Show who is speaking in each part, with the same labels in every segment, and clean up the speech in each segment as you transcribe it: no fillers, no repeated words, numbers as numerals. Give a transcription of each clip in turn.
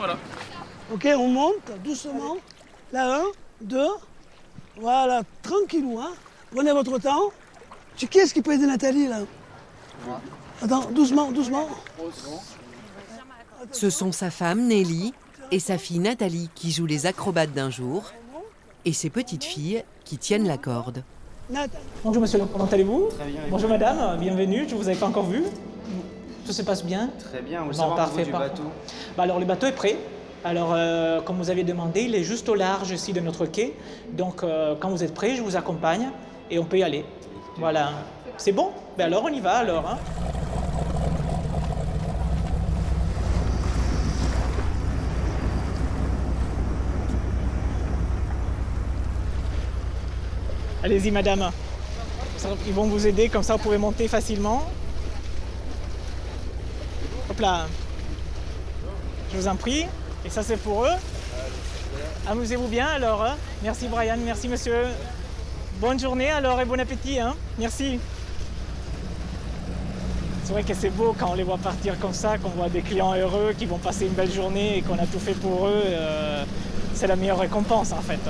Speaker 1: Voilà.
Speaker 2: Ok, on monte doucement. Là, 1, 2. Voilà, tranquillou, hein. Prenez votre temps. Qui est-ce qui peut aider Nathalie, là? Attends, doucement, doucement.
Speaker 3: Ce sont sa femme, Nelly, et sa fille Nathalie qui jouent les acrobates d'un jour, et ses petites filles qui tiennent la corde.
Speaker 4: Bonjour monsieur, comment allez-vous? Très bien. Bonjour madame, bienvenue, je ne vous avais pas encore vu. Tout se passe bien?
Speaker 5: Très bien, vous savez parfait du bateau.
Speaker 4: Alors le bateau est prêt. Alors comme vous avez demandé, il est juste au large ici de notre quai. Donc quand vous êtes prêts, je vous accompagne et on peut y aller. Voilà. C'est bon? Ben alors on y va alors. Hein. Allez-y madame. Ils vont vous aider, comme ça vous pouvez monter facilement. Hop là. Je vous en prie. Et ça c'est pour eux. Amusez-vous bien alors. Hein. Merci Brian, merci monsieur. Bonne journée alors et bon appétit. Hein. Merci. C'est vrai que c'est beau quand on les voit partir comme ça, qu'on voit des clients heureux qui vont passer une belle journée et qu'on a tout fait pour eux. C'est la meilleure récompense en fait.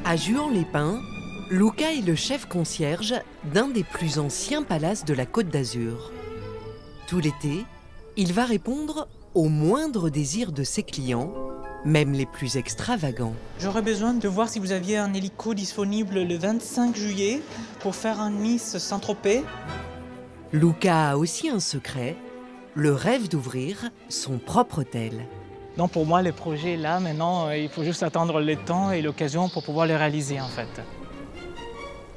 Speaker 3: À Juan-les-Pins, Luca est le chef concierge d'un des plus anciens palaces de la Côte d'Azur. Tout l'été, il va répondre aux moindres désirs de ses clients, même les plus extravagants.
Speaker 4: J'aurais besoin de voir si vous aviez un hélico disponible le 25 juillet pour faire un Nice Saint-Tropez.
Speaker 3: Luca a aussi un secret, le rêve d'ouvrir son propre hôtel.
Speaker 4: Donc pour moi, les projets là, maintenant, il faut juste attendre le temps et l'occasion pour pouvoir les réaliser en fait.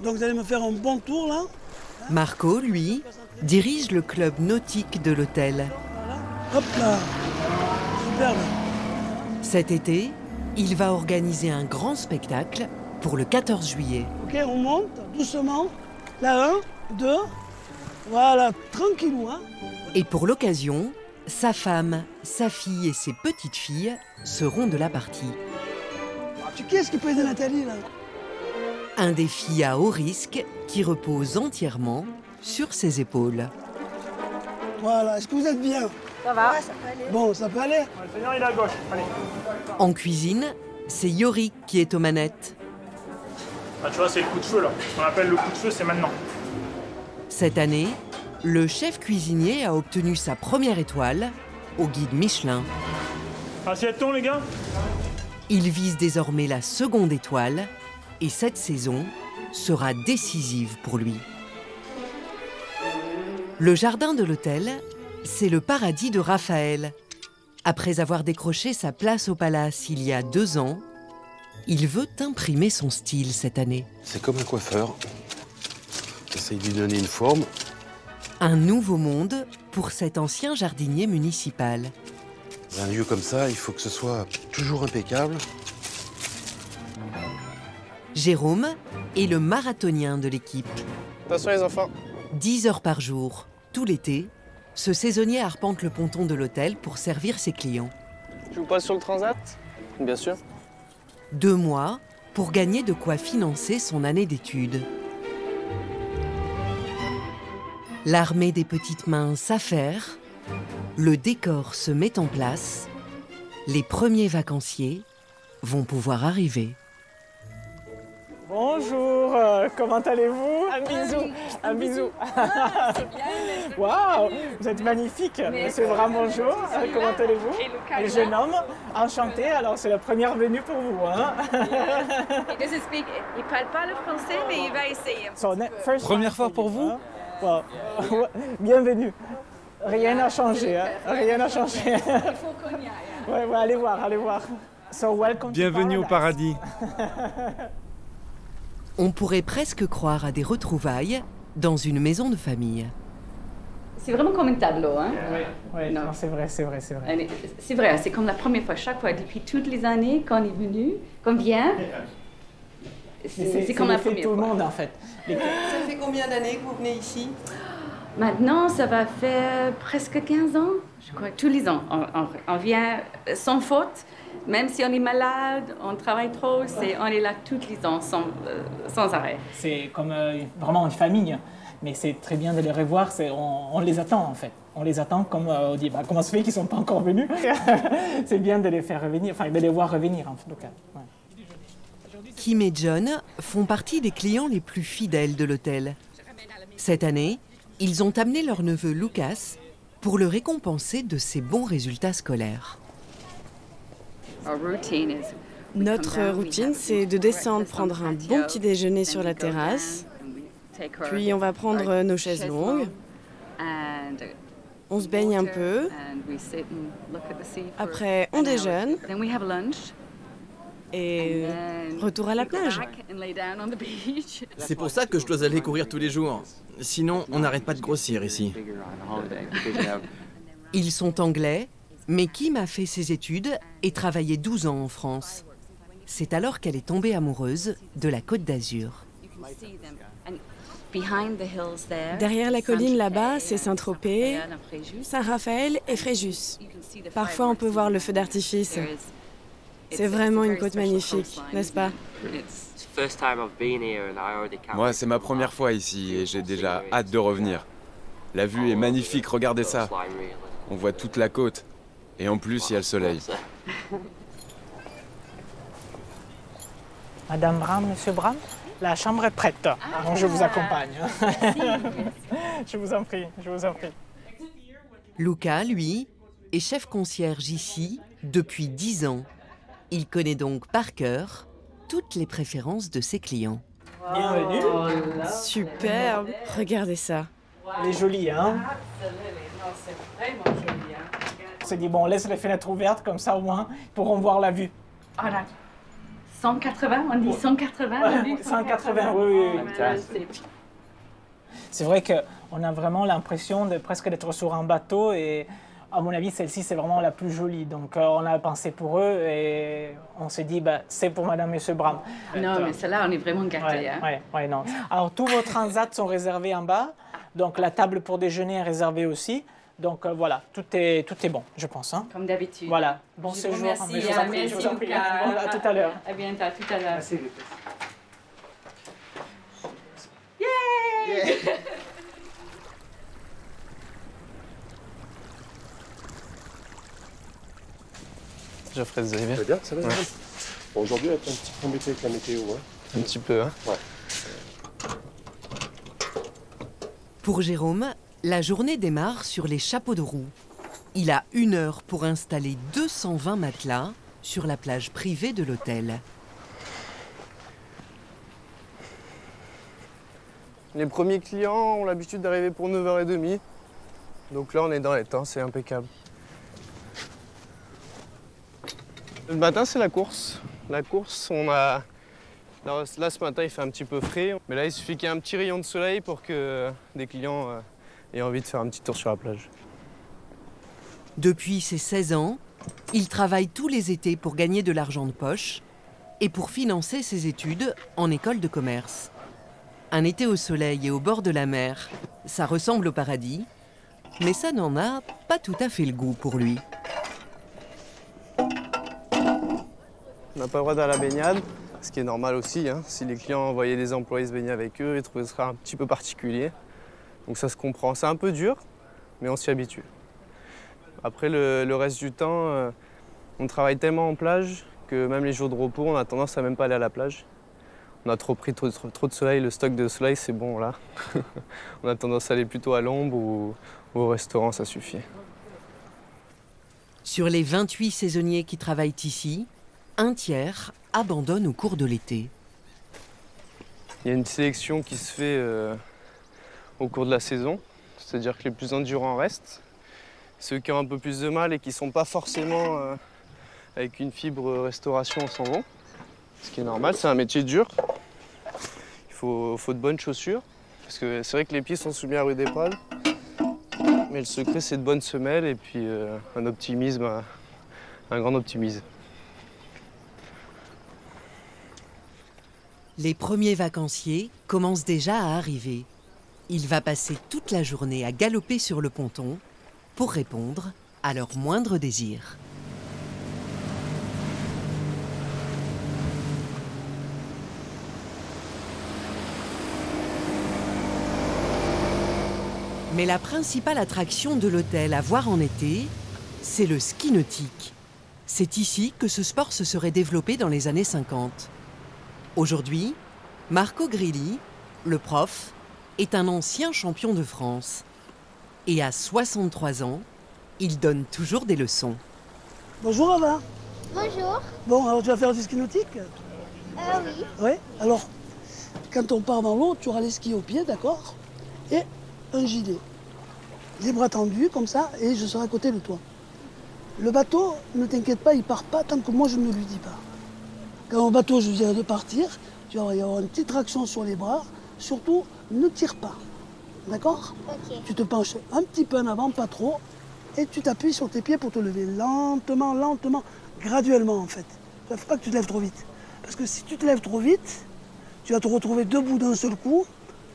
Speaker 2: Donc vous allez me faire un bon tour là.
Speaker 3: Marco, lui, dirige le club nautique de l'hôtel.
Speaker 2: Voilà. Hop là. Superbe.
Speaker 3: Cet été, il va organiser un grand spectacle pour le 14 juillet.
Speaker 2: Ok, on monte doucement. Là, 1, 2. Voilà, tranquillou, hein.
Speaker 3: Et pour l'occasion, sa femme, sa fille et ses petites filles seront de la partie.
Speaker 2: Qui est-ce qui peut aider Nathalie là?
Speaker 3: Un défi à haut risque qui repose entièrement sur ses épaules.
Speaker 2: Voilà, est-ce que vous êtes bien?
Speaker 6: Ça va? Ouais, ça peut aller.
Speaker 2: Bon, ça peut aller?
Speaker 4: Le seigneur, il est à gauche. Allez.
Speaker 3: En cuisine, c'est Yorick qui est aux manettes.
Speaker 7: Ah, tu vois, c'est le coup de feu là. Ce qu'on appelle le coup de feu, c'est maintenant.
Speaker 3: Cette année, le chef cuisinier a obtenu sa première étoile au guide Michelin.
Speaker 7: Assiette-t-on, les gars?
Speaker 3: Il vise désormais la seconde étoile et cette saison sera décisive pour lui. Le jardin de l'hôtel, c'est le paradis de Raphaël. Après avoir décroché sa place au palace il y a 2 ans, il veut imprimer son style cette année.
Speaker 8: C'est comme un coiffeur. Essaye de lui donner une forme.
Speaker 3: Un nouveau monde pour cet ancien jardinier municipal.
Speaker 8: Dans un lieu comme ça, il faut que ce soit toujours impeccable.
Speaker 3: Jérôme est le marathonien de l'équipe.
Speaker 5: Attention les enfants.
Speaker 3: 10 heures par jour, tout l'été, ce saisonnier arpente le ponton de l'hôtel pour servir ses clients.
Speaker 5: Je vous passe sur le transat? Bien sûr.
Speaker 3: 2 mois pour gagner de quoi financer son année d'études. L'armée des petites mains s'affaire, le décor se met en place, les premiers vacanciers vont pouvoir arriver.
Speaker 4: Bonjour, comment allez-vous? Un bisou, un bisou. Waouh, vous êtes magnifique. Monsieur Bram, bonjour, comment allez-vous? Et le jeune homme, enchanté, alors c'est la première venue pour vous. Hein?
Speaker 6: Il ne parle pas le français, mais il va essayer.
Speaker 4: Première fois pour vous? Wow. Bienvenue. Rien n'a changé, hein? Rien n'a changé. Il faut qu'on y aille. Ouais, allez voir, allez voir. So welcome
Speaker 7: Bienvenue au paradis.
Speaker 3: On pourrait presque croire à des retrouvailles dans une maison de famille.
Speaker 9: C'est vraiment comme un tableau, hein?
Speaker 4: Oui, non, c'est vrai, c'est vrai, c'est vrai.
Speaker 9: C'est vrai, c'est comme la première fois, chaque fois, depuis toutes les années qu'on est venu, qu'on vient, c'est comme la première fois.
Speaker 4: Tout le monde, en fait.
Speaker 10: Ça fait combien d'années que vous venez ici?
Speaker 9: Maintenant, ça va faire presque 15 ans, je crois. Tous les ans, on vient sans faute. Même si on est malade, on travaille trop, on est là tous les ans, sans arrêt.
Speaker 4: C'est comme vraiment une famille, mais c'est très bien de les revoir, on les attend en fait. On les attend comme on dit, comment se fait qu'ils ne sont pas encore venus? C'est bien de les faire revenir, enfin de les voir revenir en tout cas. Ouais.
Speaker 3: Kim et John font partie des clients les plus fidèles de l'hôtel. Cette année, ils ont amené leur neveu Lucas pour le récompenser de ses bons résultats scolaires.
Speaker 1: Notre routine, c'est de descendre prendre un bon petit déjeuner sur la terrasse, puis on va prendre nos chaises longues, on se baigne un peu, après on déjeune, et retour à la plage.
Speaker 11: C'est pour ça que je dois aller courir tous les jours. Sinon, on n'arrête pas de grossir ici.
Speaker 3: Ils sont anglais, mais Kim a fait ses études et travaillé 12 ans en France. C'est alors qu'elle est tombée amoureuse de la Côte d'Azur.
Speaker 1: Derrière la colline là-bas, c'est Saint-Tropez, Saint-Raphaël et Fréjus. Parfois, on peut voir le feu d'artifice. C'est vraiment une côte magnifique, n'est-ce pas?
Speaker 12: Moi, c'est ma première fois ici et j'ai déjà hâte de revenir. La vue est magnifique, regardez ça. On voit toute la côte. Et en plus, il y a le soleil.
Speaker 4: Madame Bram, Monsieur Bram, la chambre est prête. Donc je vous accompagne. Je vous en prie, je vous en prie.
Speaker 3: Luca, lui, est chef concierge ici depuis 10 ans. Il connaît donc par cœur toutes les préférences de ses clients.
Speaker 4: Bienvenue.
Speaker 1: Superbe, regardez ça.
Speaker 4: Elle est jolie, hein? On s'est dit, bon, on laisse les fenêtres ouvertes, comme ça au moins, ils pourront voir la vue.
Speaker 9: Oh là, 180, on dit 180.
Speaker 4: 180, oui. C'est vrai qu'on a vraiment l'impression de presque d'être sur un bateau et à mon avis, celle-ci, c'est vraiment la plus jolie. Donc, on a pensé pour eux et on s'est dit, c'est pour Madame et Monsieur Bram.
Speaker 9: Non, mais celle-là, on est vraiment gâtés.
Speaker 4: Oui, non. Alors, tous vos transats sont réservés en bas. Donc, la table pour déjeuner est réservée aussi. Donc, voilà, tout est bon, je pense. Hein.
Speaker 9: Comme d'habitude.
Speaker 4: Voilà. Bon séjour.
Speaker 9: Merci,
Speaker 4: je vous en prie. À tout à l'heure.
Speaker 9: À bientôt, à tout à l'heure.
Speaker 4: Merci.
Speaker 9: Yeah!
Speaker 5: Geoffrey, vous allez bien?
Speaker 13: Ça va bien, ça va bien. Bon, aujourd'hui, on est un petit peu embêté avec la météo. Hein.
Speaker 5: Un petit peu, hein?
Speaker 13: Ouais.
Speaker 3: Pour Jérôme, la journée démarre sur les chapeaux de roue. Il a 1 heure pour installer 220 matelas sur la plage privée de l'hôtel.
Speaker 5: Les premiers clients ont l'habitude d'arriver pour 9h30. Donc là, on est dans les temps, c'est impeccable. Le matin, c'est la course. La course, là, ce matin, il fait un petit peu frais. Mais là, il suffit qu'il y ait un petit rayon de soleil pour que des clients aient envie de faire un petit tour sur la plage.
Speaker 3: Depuis ses 16 ans, il travaille tous les étés pour gagner de l'argent de poche et pour financer ses études en école de commerce. Un été au soleil et au bord de la mer, ça ressemble au paradis, mais ça n'en a pas tout à fait le goût pour lui.
Speaker 5: On n'a pas le droit d'aller à la baignade, ce qui est normal aussi. Hein. Si les clients voyaient des employés se baigner avec eux, ils trouvaient ça un petit peu particulier. Donc ça se comprend. C'est un peu dur, mais on s'y habitue. Après, le reste du temps, on travaille tellement en plage que même les jours de repos, on a tendance à même pas aller à la plage. On a trop pris trop de soleil, le stock de soleil, c'est bon là. On a tendance à aller plutôt à l'ombre ou au restaurant, ça suffit.
Speaker 3: Sur les 28 saisonniers qui travaillent ici, un tiers abandonne au cours de l'été.
Speaker 5: Il y a une sélection qui se fait au cours de la saison, c'est-à-dire que les plus endurants restent. Ceux qui ont un peu plus de mal et qui ne sont pas forcément avec une fibre restauration s'en vont. Ce qui est normal, c'est un métier dur. Il faut de bonnes chaussures, parce que c'est vrai que les pieds sont soumis à rude épreuve. Mais le secret, c'est de bonnes semelles et puis un optimisme, un grand optimisme.
Speaker 3: Les premiers vacanciers commencent déjà à arriver. Il va passer toute la journée à galoper sur le ponton pour répondre à leurs moindres désirs. Mais la principale attraction de l'hôtel à voir en été, c'est le ski nautique. C'est ici que ce sport se serait développé dans les années 50. Aujourd'hui, Marco Grilli, le prof, est un ancien champion de France. Et à 63 ans, il donne toujours des leçons.
Speaker 2: Bonjour Ava.
Speaker 14: Bonjour.
Speaker 2: Bon, alors tu vas faire du ski nautique?
Speaker 14: Oui.
Speaker 2: Oui. Alors, quand on part dans l'eau, tu auras les skis aux pieds, d'accord? Et un gilet. Les bras tendus, comme ça, et je serai à côté de toi. Le bateau, ne t'inquiète pas, il part pas tant que moi je ne lui dis pas. Quand au bateau, je dirai de partir, tu vas y avoir une petite traction sur les bras. Surtout, ne tire pas. D'accord?
Speaker 14: Ok.
Speaker 2: Tu te penches un petit peu en avant, pas trop, et tu t'appuies sur tes pieds pour te lever lentement, lentement, graduellement en fait. Il ne faut pas que tu te lèves trop vite. Parce que si tu te lèves trop vite, tu vas te retrouver debout d'un seul coup,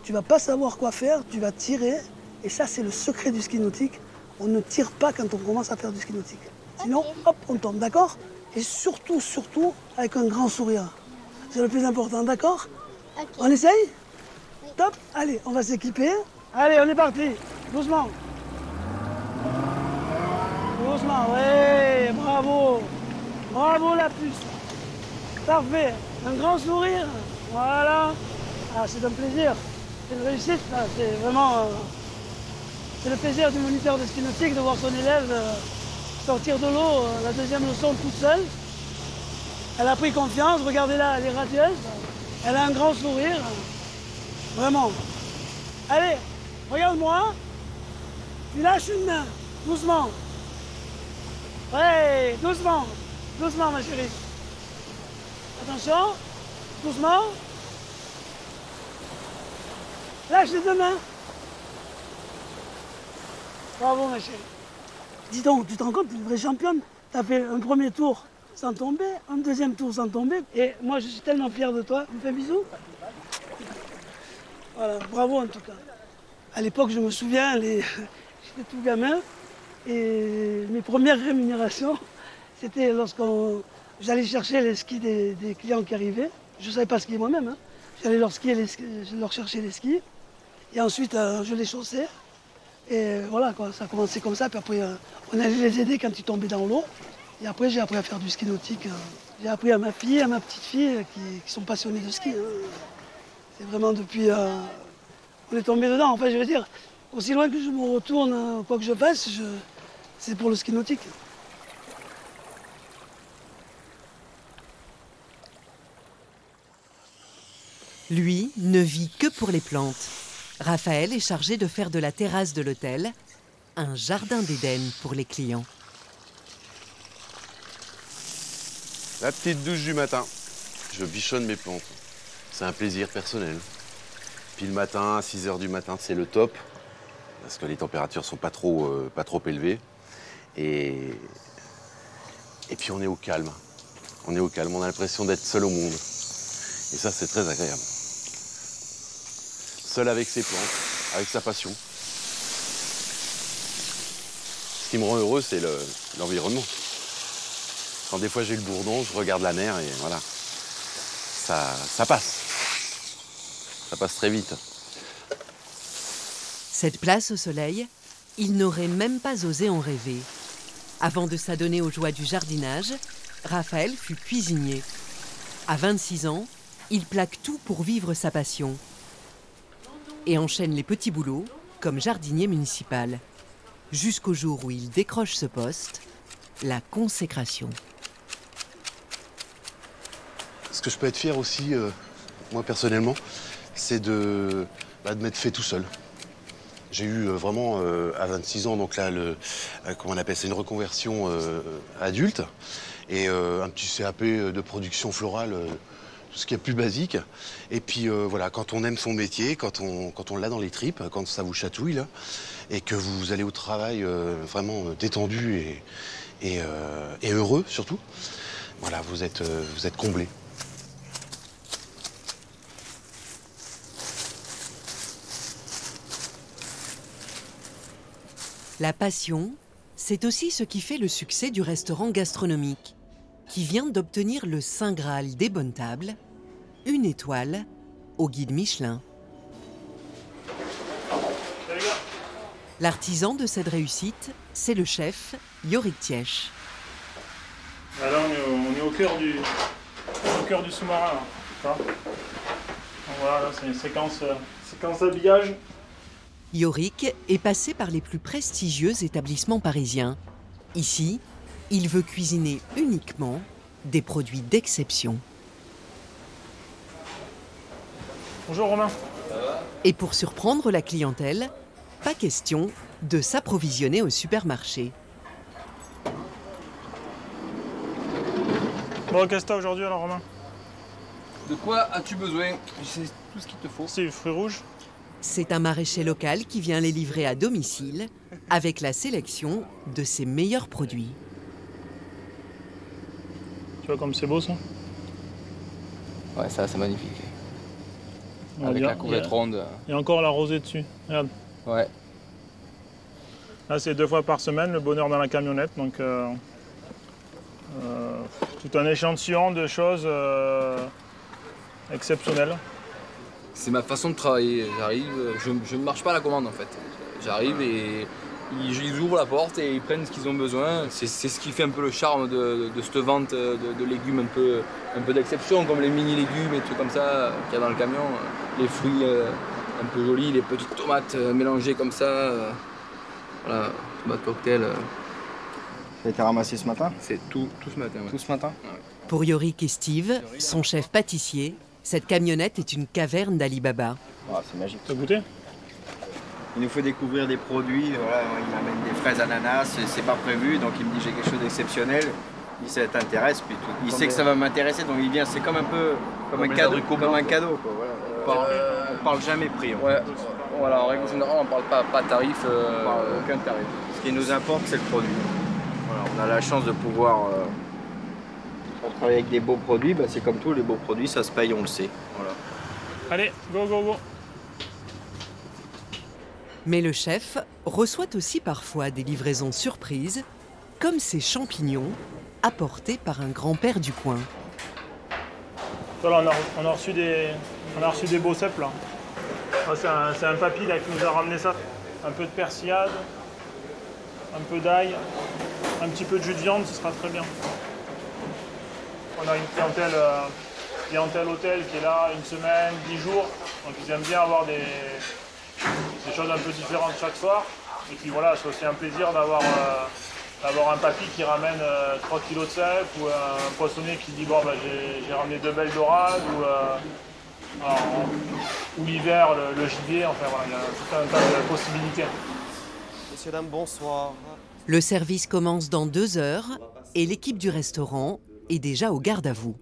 Speaker 2: tu ne vas pas savoir quoi faire, tu vas tirer, et ça c'est le secret du ski nautique. On ne tire pas quand on commence à faire du ski nautique. Sinon, hop, on tombe, d'accord? Et surtout, surtout, avec un grand sourire. C'est le plus important, d'accord?
Speaker 14: Ok.
Speaker 2: On essaye? Oui. Top. Allez, on va s'équiper. Allez, on est parti. Doucement. Doucement, ouais, bravo. Bravo la puce. Parfait. Un grand sourire. Voilà. Ah, c'est un plaisir. C'est une réussite, là. C'est vraiment... c'est le plaisir du moniteur de ski nautique de voir son élève sortir de l'eau, la deuxième leçon toute seule. Elle a pris confiance, regardez-la, elle est radieuse. Elle a un grand sourire. Vraiment. Allez, regarde-moi. Tu lâches une main, doucement. Ouais, doucement. Doucement, ma chérie. Attention, doucement. Lâche les deux mains. Bravo, ma chérie. Dis donc, tu te rends compte, tu es une vraie championne. Tu as fait un premier tour sans tomber, un deuxième tour sans tomber. Et moi, je suis tellement fier de toi. Tu me fais un bisou? Voilà, bravo en tout cas. À l'époque, je me souviens, j'étais tout gamin. Et mes premières rémunérations, c'était j'allais chercher les skis des clients qui arrivaient. Je ne savais pas skier moi-même. Hein. J'allais leur chercher les skis. Et ensuite, je les chaussais. Et voilà, quoi, ça a commencé comme ça. Puis après, on allait les aider quand ils tombaient dans l'eau. Et après, j'ai appris à faire du ski nautique. J'ai appris à ma fille, à ma petite fille, qui sont passionnées de ski. Hein. C'est vraiment depuis... on est tombé dedans. Enfin, je veux dire, aussi loin que je me retourne, quoi que je fasse, c'est pour le ski nautique.
Speaker 3: Lui ne vit que pour les plantes. Raphaël est chargé de faire de la terrasse de l'hôtel un jardin d'Éden pour les clients.
Speaker 8: La petite douche du matin. Je bichonne mes plantes. C'est un plaisir personnel. Puis le matin, à 6 h du matin, c'est le top. Parce que les températures sont pas trop élevées. Et puis on est au calme. On est au calme, on a l'impression d'être seul au monde. Et ça, c'est très agréable. Seul avec ses plantes, avec sa passion. Ce qui me rend heureux, c'est l'environnement. Quand des fois j'ai le bourdon, je regarde la mer et voilà. Ça passe. Ça passe très vite.
Speaker 3: Cette place au soleil, il n'aurait même pas osé en rêver. Avant de s'adonner aux joies du jardinage, Raphaël fut cuisinier. À 26 ans, il plaque tout pour vivre sa passion. Et enchaîne les petits boulots comme jardinier municipal. Jusqu'au jour où il décroche ce poste, la consécration.
Speaker 8: Ce que je peux être fier aussi, moi personnellement, c'est de m'être fait tout seul. J'ai eu vraiment à 26 ans, donc là, comment on appelle ça, une reconversion adulte et un petit CAP de production florale, tout ce qui est plus basique. Et puis voilà, quand on aime son métier, quand on l'a dans les tripes, quand ça vous chatouille là, et que vous allez au travail vraiment détendu et heureux surtout, voilà, vous êtes comblé.
Speaker 3: La passion, c'est aussi ce qui fait le succès du restaurant gastronomique, qui vient d'obtenir le Saint Graal des bonnes tables, une étoile au guide Michelin.
Speaker 7: Les gars,
Speaker 3: L'artisan de cette réussite, c'est le chef Yorick Tiesch.
Speaker 7: Là, on est au cœur du sous-marin. Là. Donc voilà, là, c'est une séquence d'habillage.
Speaker 3: Yorick est passé par les plus prestigieux établissements parisiens. Ici, il veut cuisiner uniquement des produits d'exception.
Speaker 7: Bonjour Romain.
Speaker 3: Et pour surprendre la clientèle, pas question de s'approvisionner au supermarché.
Speaker 7: Bon, qu'est-ce que t'as aujourd'hui alors Romain?
Speaker 15: De quoi as-tu besoin? C'est tout ce qu'il te faut.
Speaker 7: C'est les fruits rouges.
Speaker 3: C'est un maraîcher local qui vient les livrer à domicile avec la sélection de ses meilleurs produits.
Speaker 7: Tu vois comme c'est beau ça?
Speaker 15: Ouais, ça c'est magnifique.
Speaker 7: Avec
Speaker 15: la couverte ronde.
Speaker 7: Il y a encore la rosée dessus, regarde.
Speaker 15: Ouais.
Speaker 7: Là c'est 2 fois par semaine, le bonheur dans la camionnette, donc tout un échantillon de choses exceptionnelles.
Speaker 15: C'est ma façon de travailler. J'arrive, je ne marche pas à la commande en fait. J'arrive et ils ouvrent la porte et ils prennent ce qu'ils ont besoin. C'est ce qui fait un peu le charme de cette vente de légumes un peu d'exception, comme les mini-légumes et trucs comme ça qu'il y a dans le camion. Les fruits un peu jolis, les petites tomates mélangées comme ça. Voilà, tomates cocktail.
Speaker 16: Ça a été ramassé ce matin?
Speaker 15: C'est tout ce matin. Ouais.
Speaker 16: Tout ce matin?
Speaker 15: Ouais.
Speaker 3: Pour Yorick et Steve, son chef pâtissier, cette camionnette est une caverne d'Ali Baba.
Speaker 16: Ah, c'est magique.
Speaker 7: T'as goûté?
Speaker 16: Il nous faut découvrir des produits. Voilà, il m'amène des fraises ananas, c'est pas prévu, donc il me dit j'ai quelque chose d'exceptionnel. Il dit ça t'intéresse, puis tout. Il sait que ça va m'intéresser, donc il vient. C'est comme un peu comme un cadeau, quoi. Voilà. On parle jamais prix.
Speaker 15: Ouais. Voilà, en règle générale, on parle pas de tarif, aucun tarif.
Speaker 16: Ce qui nous importe, c'est le produit. Voilà, on a la chance de pouvoir travailler avec des beaux produits. Bah, c'est comme tout, les beaux produits, ça se paye, on le sait. Voilà.
Speaker 7: Allez, go, go, go.
Speaker 3: Mais le chef reçoit aussi parfois des livraisons surprises, comme ces champignons apportés par un grand-père du coin.
Speaker 7: Voilà, on a reçu des beaux cèpes là. C'est un papy là, qui nous a ramené ça. Un peu de persillade, un peu d'ail, un petit peu de jus de viande, ce sera très bien. On a une clientèle hôtel qui est là 1 semaine, 10 jours. Donc ils aiment bien avoir des choses un peu différentes chaque soir. Et puis voilà, c'est aussi un plaisir d'avoir un papy qui ramène 3 kilos de cèpes ou un poissonnier qui dit bon bah, j'ai ramené 2 belles dorades ou l'hiver le gibier. Enfin voilà, il y a tout un tas de possibilités.
Speaker 17: Messieurs, dames, bonsoir.
Speaker 3: Le service commence dans 2 heures et l'équipe du restaurant est déjà au garde à vous.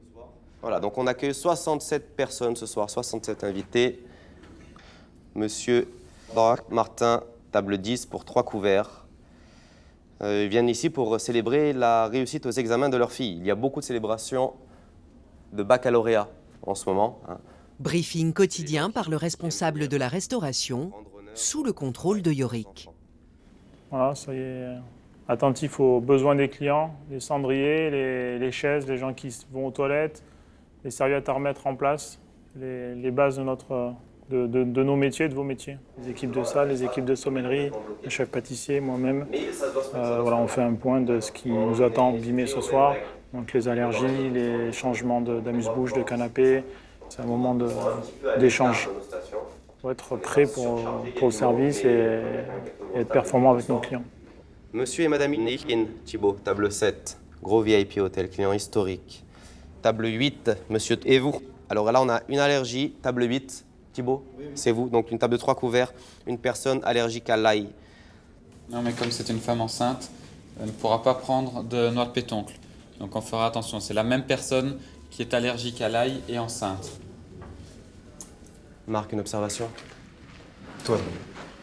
Speaker 17: Voilà, donc on accueille 67 personnes ce soir, 67 invités. Monsieur Martin, table 10 pour 3 couverts. Ils viennent ici pour célébrer la réussite aux examens de leur fille. Il y a beaucoup de célébrations de baccalauréat en ce moment.
Speaker 3: Briefing quotidien par le responsable de la restauration, sous le contrôle de Yorick.
Speaker 7: Voilà, soyez attentifs aux besoins des clients, les cendriers, les chaises, les gens qui vont aux toilettes, les serviettes à remettre en place, les bases de nos métiers, de vos métiers. Les équipes de salle, les équipes de sommellerie, le chef pâtissier, moi-même. Voilà, on fait un point de ce qui nous attend guillemets ce soir. Donc les allergies, les changements d'amuse-bouche, de canapé. C'est un moment d'échange. Il faut être prêt pour le service et être performant avec nos clients.
Speaker 17: Monsieur et Madame Neikin, Thibault, table 7, gros VIP hôtel, client historique. Table 8, monsieur et vous. Alors là, on a une allergie, table 8, Thibault, c'est vous. Donc une table de 3 couverts, une personne allergique à l'ail.
Speaker 18: Non, mais comme c'est une femme enceinte, elle ne pourra pas prendre de noix de pétoncle. Donc on fera attention, c'est la même personne qui est allergique à l'ail et enceinte.
Speaker 17: Marc, une observation? Toi.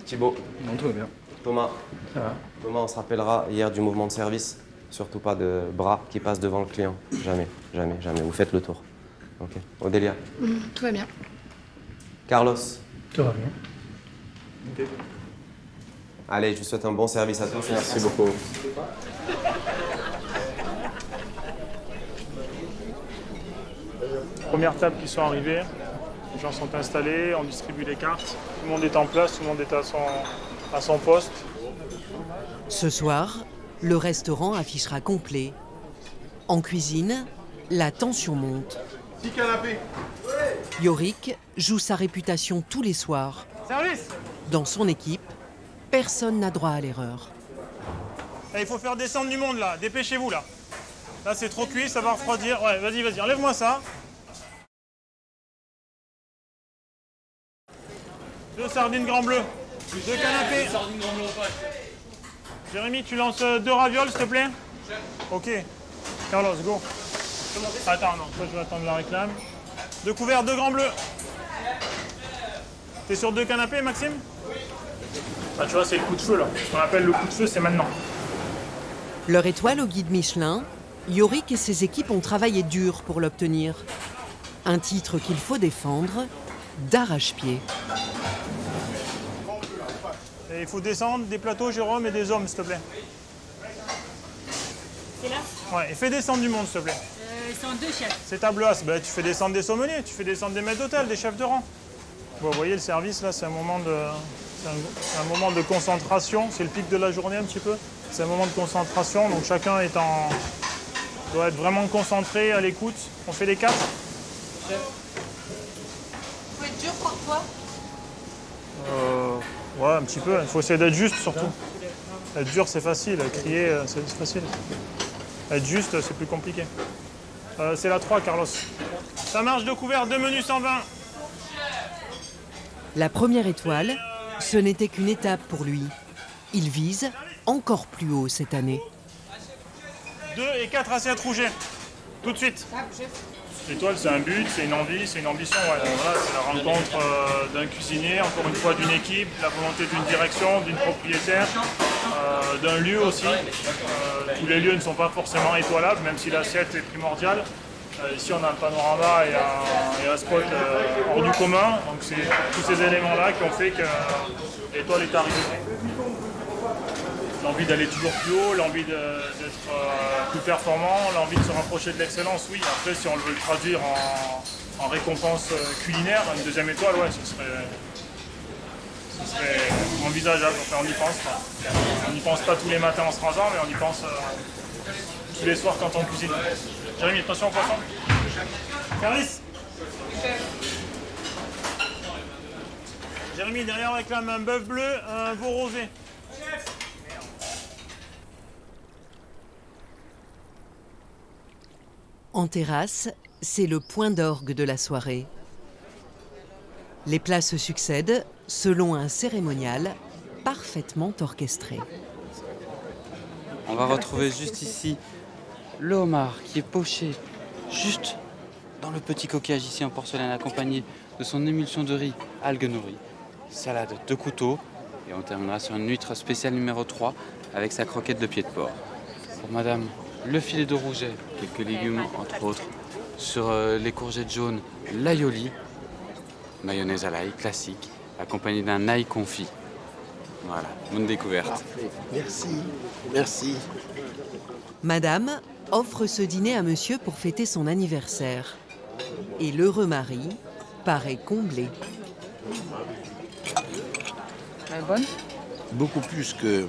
Speaker 17: Thibault.
Speaker 11: Non, tout va bien.
Speaker 17: Thomas.
Speaker 11: Ça va.
Speaker 17: Thomas, on se rappellera hier du mouvement de service. Surtout pas de bras qui passent devant le client. Jamais, jamais, jamais. Vous faites le tour. Ok. Odélia.
Speaker 19: Tout va bien.
Speaker 17: Carlos.
Speaker 7: Tout va bien. Okay.
Speaker 17: Allez, je vous souhaite un bon service à tous.
Speaker 15: Merci beaucoup.
Speaker 7: Première table qui sont arrivées. Les gens sont installés, on distribue les cartes. Tout le monde est en place, tout le monde est à son poste.
Speaker 3: Ce soir, le restaurant affichera complet. En cuisine, la tension monte.
Speaker 19: 6 canapés.
Speaker 3: Yorick joue sa réputation tous les soirs.
Speaker 7: Service.
Speaker 3: Dans son équipe, personne n'a droit à l'erreur.
Speaker 7: Il faut faire descendre du monde là, dépêchez-vous là. Là c'est trop cuit, ça va refroidir. Ouais, vas-y, enlève-moi ça. 2 sardines grand bleu. 2 canapés. Jérémy, tu lances 2 ravioles, s'il te plaît? Ok. Carlos, go. Attends, non, toi je vais attendre la réclame. 2 couverts, 2 grands bleus. T'es sur 2 canapés, Maxime? Ah, tu vois, c'est le coup de feu là. Ce qu'on appelle le coup de feu, c'est maintenant.
Speaker 3: Leur étoile au guide Michelin, Yorick et ses équipes ont travaillé dur pour l'obtenir. Un titre qu'il faut défendre d'arrache-pied.
Speaker 7: Et il faut descendre des plateaux, Jérôme, et des hommes, s'il te plaît.
Speaker 20: C'est là?
Speaker 7: Ouais, et fais descendre du monde, s'il te plaît.
Speaker 20: Ils sont 2 chefs.
Speaker 7: C'est table basse. Ben, tu fais descendre des sommeliers, tu fais descendre des maîtres d'hôtel, des chefs de rang. Bon, vous voyez, le service, là, c'est un moment de concentration. C'est le pic de la journée, un petit peu. C'est un moment de concentration, donc chacun doit être vraiment concentré, à l'écoute. On fait les 4.
Speaker 10: Il faut être dur parfois.
Speaker 7: Ouais, un petit peu. Il faut essayer d'être juste, surtout. Être dur, c'est facile. Crier, c'est facile. Être juste, c'est plus compliqué. C'est la 3, Carlos. Ça marche, 2 couverts, 2 menus 120.
Speaker 3: La première étoile, ce n'était qu'une étape pour lui. Il vise encore plus haut cette année.
Speaker 7: 2 et 4 assiettes rougées. Tout de suite. L'étoile, c'est un but, c'est une envie, c'est une ambition. Ouais. Voilà, c'est la rencontre d'un cuisinier, encore une fois d'une équipe, la volonté d'une direction, d'une propriétaire, d'un lieu aussi. Tous les lieux ne sont pas forcément étoilables, même si l'assiette est primordiale. Ici, on a un panorama et un spot hors du commun. Donc, c'est tous ces éléments-là qui ont fait que l'étoile est arrivée. L'envie d'aller toujours plus haut, l'envie d'être plus performant, l'envie de se rapprocher de l'excellence, oui. Après, si on le veut le traduire en récompense culinaire, une 2e étoile, ouais, ce serait envisageable. Enfin, on y pense pas. On n'y pense pas tous les matins en se rasant, mais on y pense tous les soirs quand on cuisine. Jérémy, attention au poisson. Service. Jérémy, derrière, on réclame un bœuf bleu, un veau rosé.
Speaker 3: En terrasse, c'est le point d'orgue de la soirée. Les plats se succèdent selon un cérémonial parfaitement orchestré.
Speaker 18: On va retrouver juste ici le homard qui est poché juste dans le petit coquillage ici en porcelaine, accompagné de son émulsion de riz algues nourries, salade de couteau, et on terminera sur une huître spéciale numéro 3 avec sa croquette de pied de porc. Pour madame, le filet de rouget, quelques légumes entre autres, sur les courgettes jaunes, l'aioli, mayonnaise à l'ail classique, accompagnée d'un ail confit. Voilà, bonne découverte.
Speaker 19: Parfait. Merci.
Speaker 3: Madame offre ce dîner à monsieur pour fêter son anniversaire. Et l'heureux mari paraît comblé.
Speaker 10: Elle est bonne?
Speaker 19: Beaucoup plus que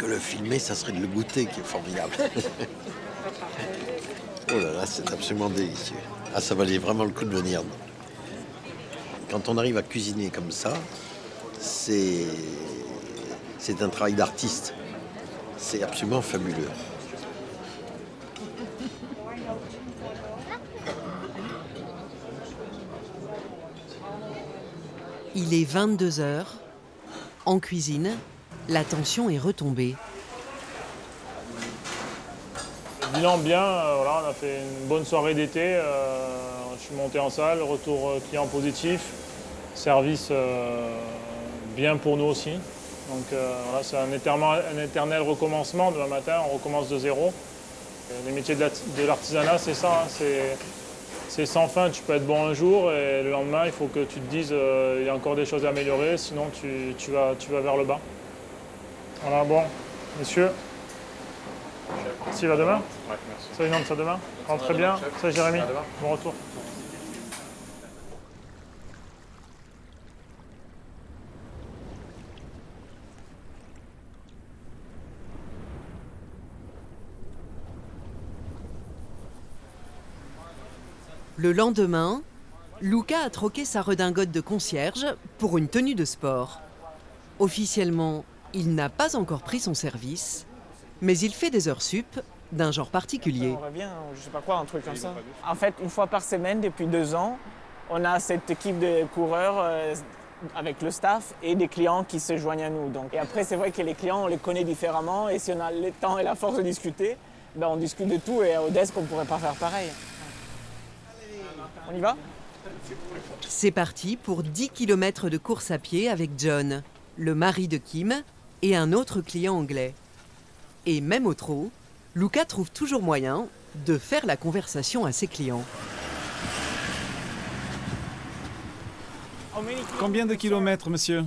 Speaker 19: le filmer, ça serait de le goûter qui est formidable. Oh là là, c'est absolument délicieux. Ah, ça valait vraiment le coup de venir. Quand on arrive à cuisiner comme ça, c'est un travail d'artiste. C'est absolument fabuleux.
Speaker 3: Il est 22 h. En cuisine, la tension est retombée.
Speaker 7: Bilan bien, voilà, on a fait une bonne soirée d'été. Je suis monté en salle, retour client positif, service bien pour nous aussi. Donc voilà, c'est un éternel recommencement. Demain matin, on recommence de zéro. Les métiers de l'artisanat, c'est ça. Hein, c'est sans fin. Tu peux être bon un jour et le lendemain, il faut que tu te dises il y a encore des choses à améliorer, sinon tu vas vers le bas. Voilà, bon, messieurs. Si, va demain?
Speaker 13: Ouais, merci.
Speaker 7: Salut Nantes, ça demain? Rentrez bien. Salut Jérémy. Bon retour.
Speaker 3: Le lendemain, Luca a troqué sa redingote de concierge pour une tenue de sport. Officiellement, il n'a pas encore pris son service, mais il fait des heures sup d'un genre particulier.
Speaker 4: On revient, je sais pas quoi, un truc comme ça. En fait, une fois par semaine, depuis 2 ans, on a cette équipe de coureurs avec le staff et des clients qui se joignent à nous. Donc, et après, c'est vrai que les clients, on les connaît différemment et si on a le temps et la force de discuter, ben on discute de tout et au desk, on ne pourrait pas faire pareil. On y va?
Speaker 3: C'est parti pour 10 km de course à pied avec John, le mari de Kim, et un autre client anglais. Et même au trot, Luca trouve toujours moyen de faire la conversation à ses clients.
Speaker 20: Combien de kilomètres, monsieur?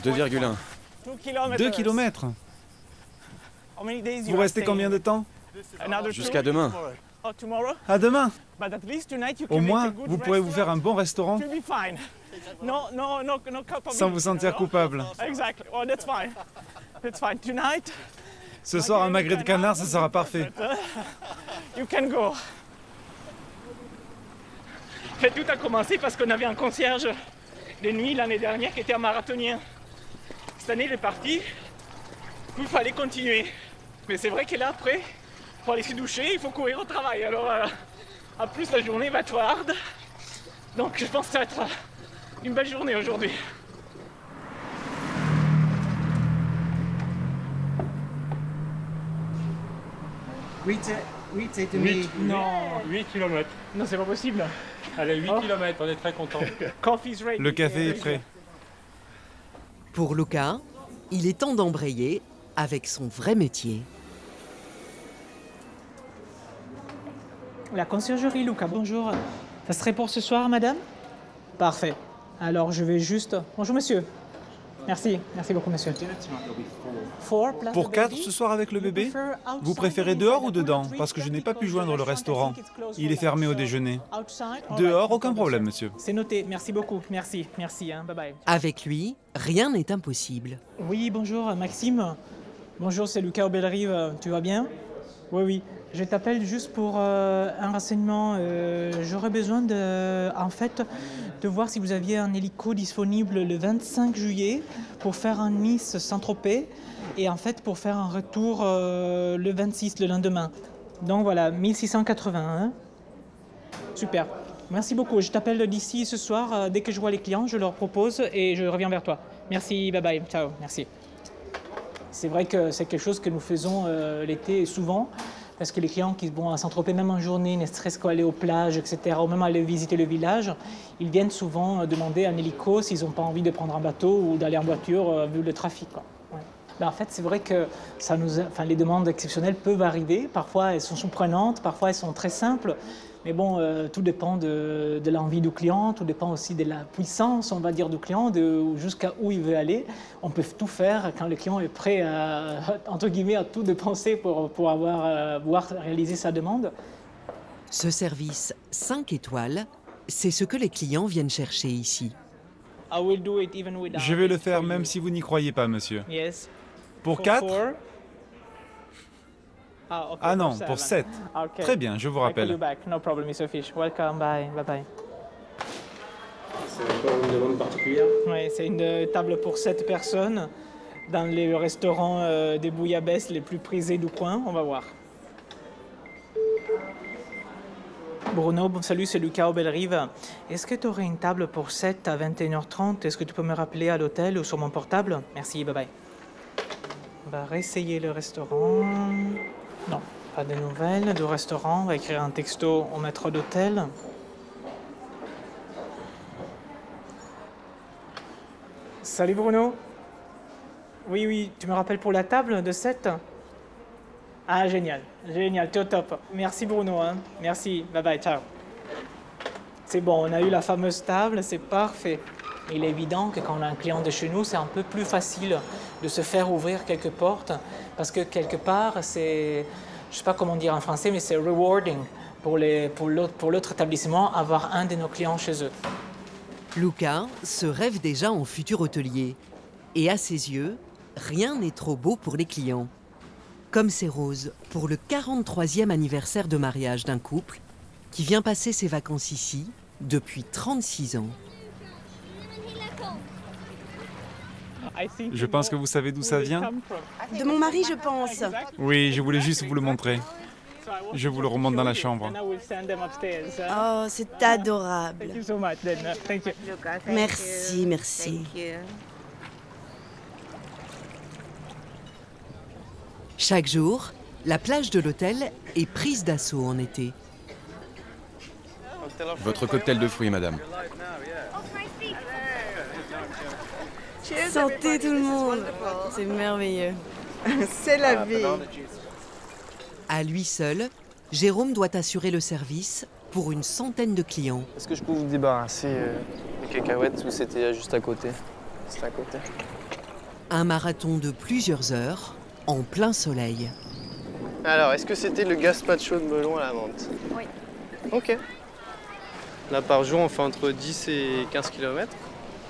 Speaker 12: 2,1.
Speaker 20: 2 kilomètres. Vous restez combien de temps?
Speaker 12: Jusqu'à demain.
Speaker 20: À demain. Au moins, vous pourrez vous faire un bon restaurant sans vous sentir coupable. Ce soir, un magret de canard, ça sera parfait.
Speaker 4: En fait, tout a commencé parce qu'on avait un concierge de nuit l'année dernière qui était un marathonien. Cette année, il est parti. Il fallait continuer. Mais c'est vrai que là, après, pour aller se doucher, il faut courir au travail. Alors, en plus, la journée va être hard. Donc, je pense que ça va être une belle journée aujourd'hui. Non.
Speaker 13: 8 km.
Speaker 4: Non, c'est pas possible.
Speaker 13: Allez, 8 km, on est très contents.
Speaker 20: Le café est prêt.
Speaker 3: Pour Luca, il est temps d'embrayer avec son vrai métier.
Speaker 4: La conciergerie, Luca, bonjour. Ça serait pour ce soir, madame? Parfait. Alors, je vais juste... Bonjour, monsieur. Merci beaucoup, monsieur.
Speaker 20: Pour 4 ce soir avec le bébé? Vous préférez dehors ou dedans? Parce que je n'ai pas pu joindre le restaurant. Il est fermé au déjeuner. Dehors, aucun problème, monsieur.
Speaker 4: C'est noté, merci beaucoup. Merci, hein. Bye bye.
Speaker 3: Avec lui, rien n'est impossible.
Speaker 4: Oui, bonjour, Maxime. Bonjour, c'est Lucas au Bellerive. Tu vas bien? Oui. Je t'appelle juste pour un renseignement. J'aurais besoin de voir si vous aviez un hélico disponible le 25 juillet pour faire un Nice Saint-Tropez et en fait pour faire un retour le 26, le lendemain. Donc voilà, 1680. Hein? Super. Merci beaucoup. Je t'appelle d'ici ce soir. Dès que je vois les clients, je leur propose et je reviens vers toi. Merci, bye bye. Ciao, merci. C'est vrai que c'est quelque chose que nous faisons l'été souvent. Parce que les clients qui vont à Saint-Tropez, même en journée, ne stressent qu'à aller aux plages, etc., ou même aller visiter le village, ils viennent souvent demander un hélico s'ils n'ont pas envie de prendre un bateau ou d'aller en voiture vu le trafic. Quoi. Ouais. Ben, en fait, c'est vrai que les demandes exceptionnelles peuvent arriver. Parfois, elles sont surprenantes, parfois, elles sont très simples. Mais bon, tout dépend de l'envie du client, tout dépend aussi de la puissance, on va dire, du client, jusqu'à où il veut aller. On peut tout faire quand le client est prêt à, entre guillemets, à tout dépenser pour pouvoir réaliser sa demande.
Speaker 3: Ce service 5 étoiles, c'est ce que les clients viennent chercher ici.
Speaker 20: Je vais le faire même si vous n'y croyez pas, monsieur.
Speaker 4: Yes.
Speaker 20: Pour 4?
Speaker 4: Ah
Speaker 20: non, pour 7.
Speaker 4: Okay.
Speaker 20: Très bien, je vous rappelle.
Speaker 4: No problem, Mr. Fish. Welcome, bye. C'est encore une demande particulière? Oui, c'est une table pour 7 personnes dans les restaurants des bouillabaisse les plus prisés du coin. On va voir. Bruno, salut, c'est Lucas au Bellerive. Est-ce que tu aurais une table pour 7 à 21h30? Est-ce que tu peux me rappeler à l'hôtel ou sur mon portable? Merci, bye bye. On va réessayer le restaurant. Non, pas de nouvelles du restaurant. On va écrire un texto au maître d'hôtel. Salut Bruno. Oui, tu me rappelles pour la table de 7? Ah, génial, t'es au top. Merci Bruno, hein. Merci, bye bye, ciao. C'est bon, on a eu la fameuse table, c'est parfait. Il est évident que quand on a un client de chez nous, c'est un peu plus facile de se faire ouvrir quelques portes parce que quelque part, c'est, je ne sais pas comment dire en français, mais c'est rewarding pour l'autre établissement avoir un de nos clients chez eux.
Speaker 3: Luca se rêve déjà en futur hôtelier et à ses yeux, rien n'est trop beau pour les clients. Comme ces roses pour le 43e anniversaire de mariage d'un couple qui vient passer ses vacances ici depuis 36 ans.
Speaker 20: Je pense que vous savez d'où ça vient.
Speaker 1: De mon mari, je pense.
Speaker 20: Oui, je voulais juste vous le montrer. Je vous le remonte dans la chambre.
Speaker 1: Oh, c'est adorable. Merci, merci.
Speaker 3: Chaque jour, la plage de l'hôtel est prise d'assaut en été.
Speaker 12: Votre cocktail de fruits, madame.
Speaker 1: Santé tout le monde. C'est merveilleux.
Speaker 10: C'est la vie.
Speaker 3: À lui seul, Jérôme doit assurer le service pour une centaine de clients.
Speaker 5: Est-ce que je peux vous débarrasser des cacahuètes ou c'était juste à côté? C'est à côté.
Speaker 3: Un marathon de plusieurs heures en plein soleil.
Speaker 5: Alors, est-ce que c'était le gazpacho de melon à la menthe?
Speaker 6: Oui.
Speaker 5: Ok. Là, par jour, on fait entre 10 et 15 km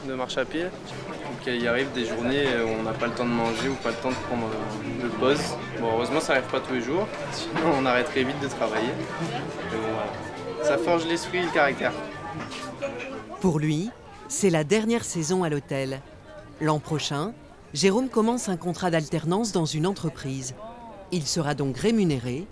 Speaker 5: de marche à pied. Donc, il arrive des journées où on n'a pas le temps de manger ou pas le temps de prendre de pause. Bon, heureusement, ça n'arrive pas tous les jours. Sinon, on arrêterait vite de travailler. Mais bon, voilà. Ça forge l'esprit et le caractère.
Speaker 3: Pour lui, c'est la dernière saison à l'hôtel. L'an prochain, Jérôme commence un contrat d'alternance dans une entreprise. Il sera donc rémunéré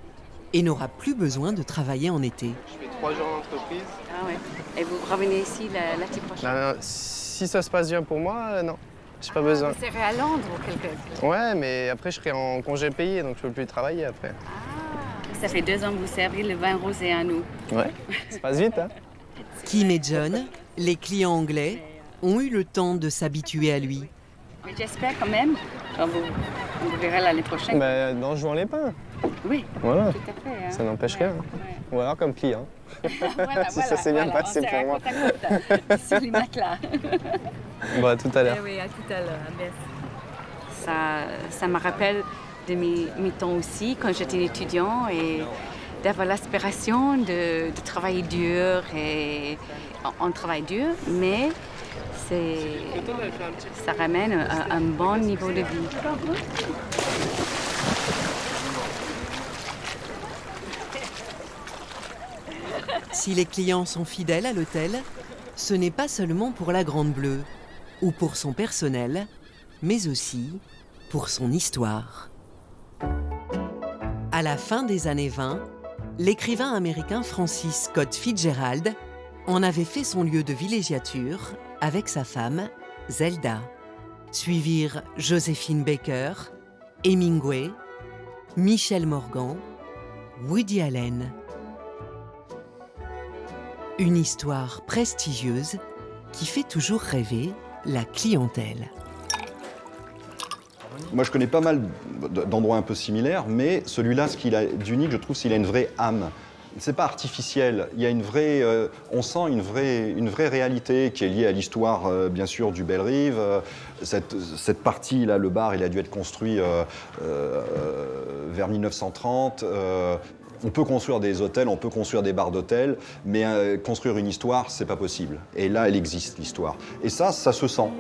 Speaker 3: et n'aura plus besoin de travailler en été.
Speaker 5: Je fais 3 jours d'entreprise.
Speaker 9: Ah ouais. Et vous revenez ici l'année prochaine?
Speaker 5: Non, si ça se passe bien pour moi, non. J'ai pas besoin.
Speaker 9: Vous serez à Londres ou quelque chose?
Speaker 5: Ouais, mais après, je serai en congé payé, donc je peux plus travailler après.
Speaker 9: Ah, ça fait 2 ans que vous servez le vin rosé à nous.
Speaker 5: Ouais, ça passe vite, hein.
Speaker 3: Kim et John, les clients anglais, ont eu le temps de s'habituer à lui.
Speaker 9: Mais j'espère quand même qu'on vous verra l'année prochaine.
Speaker 5: Bah, dans Jouan-les-Pins.
Speaker 9: Oui,
Speaker 5: voilà.
Speaker 9: tout à fait. Hein.
Speaker 5: Ça n'empêche rien.
Speaker 9: Ouais.
Speaker 5: Ou alors comme client.
Speaker 9: Voilà,
Speaker 5: si ça s'est bien passé pour moi.
Speaker 9: Sur les matelas.
Speaker 5: Bon, à tout à l'heure.
Speaker 9: Oui, à tout à l'heure. Ça me rappelle de mes temps aussi, quand j'étais étudiant, et d'avoir l'aspiration de travailler dur. Et on travaille dur, mais ça ramène un bon niveau de vie.
Speaker 3: Si les clients sont fidèles à l'hôtel, ce n'est pas seulement pour la Grande Bleue ou pour son personnel, mais aussi pour son histoire. À la fin des années 20, l'écrivain américain Francis Scott Fitzgerald en avait fait son lieu de villégiature avec sa femme, Zelda. Suivirent Joséphine Baker, Hemingway, Michel Morgan, Woody Allen. Une histoire prestigieuse qui fait toujours rêver la clientèle.
Speaker 21: Moi, je connais pas mal d'endroits un peu similaires, mais celui-là, ce qu'il a d'unique, je trouve, c'est qu'il a une vraie âme. C'est pas artificiel. Il y a une vraie, on sent une vraie réalité qui est liée à l'histoire, bien sûr, du Bellerive. Cette partie-là, le bar, il a dû être construit vers 1930. On peut construire des hôtels, on peut construire des bars d'hôtels, mais construire une histoire, c'est pas possible. Et là, elle existe, l'histoire. Et ça se sent.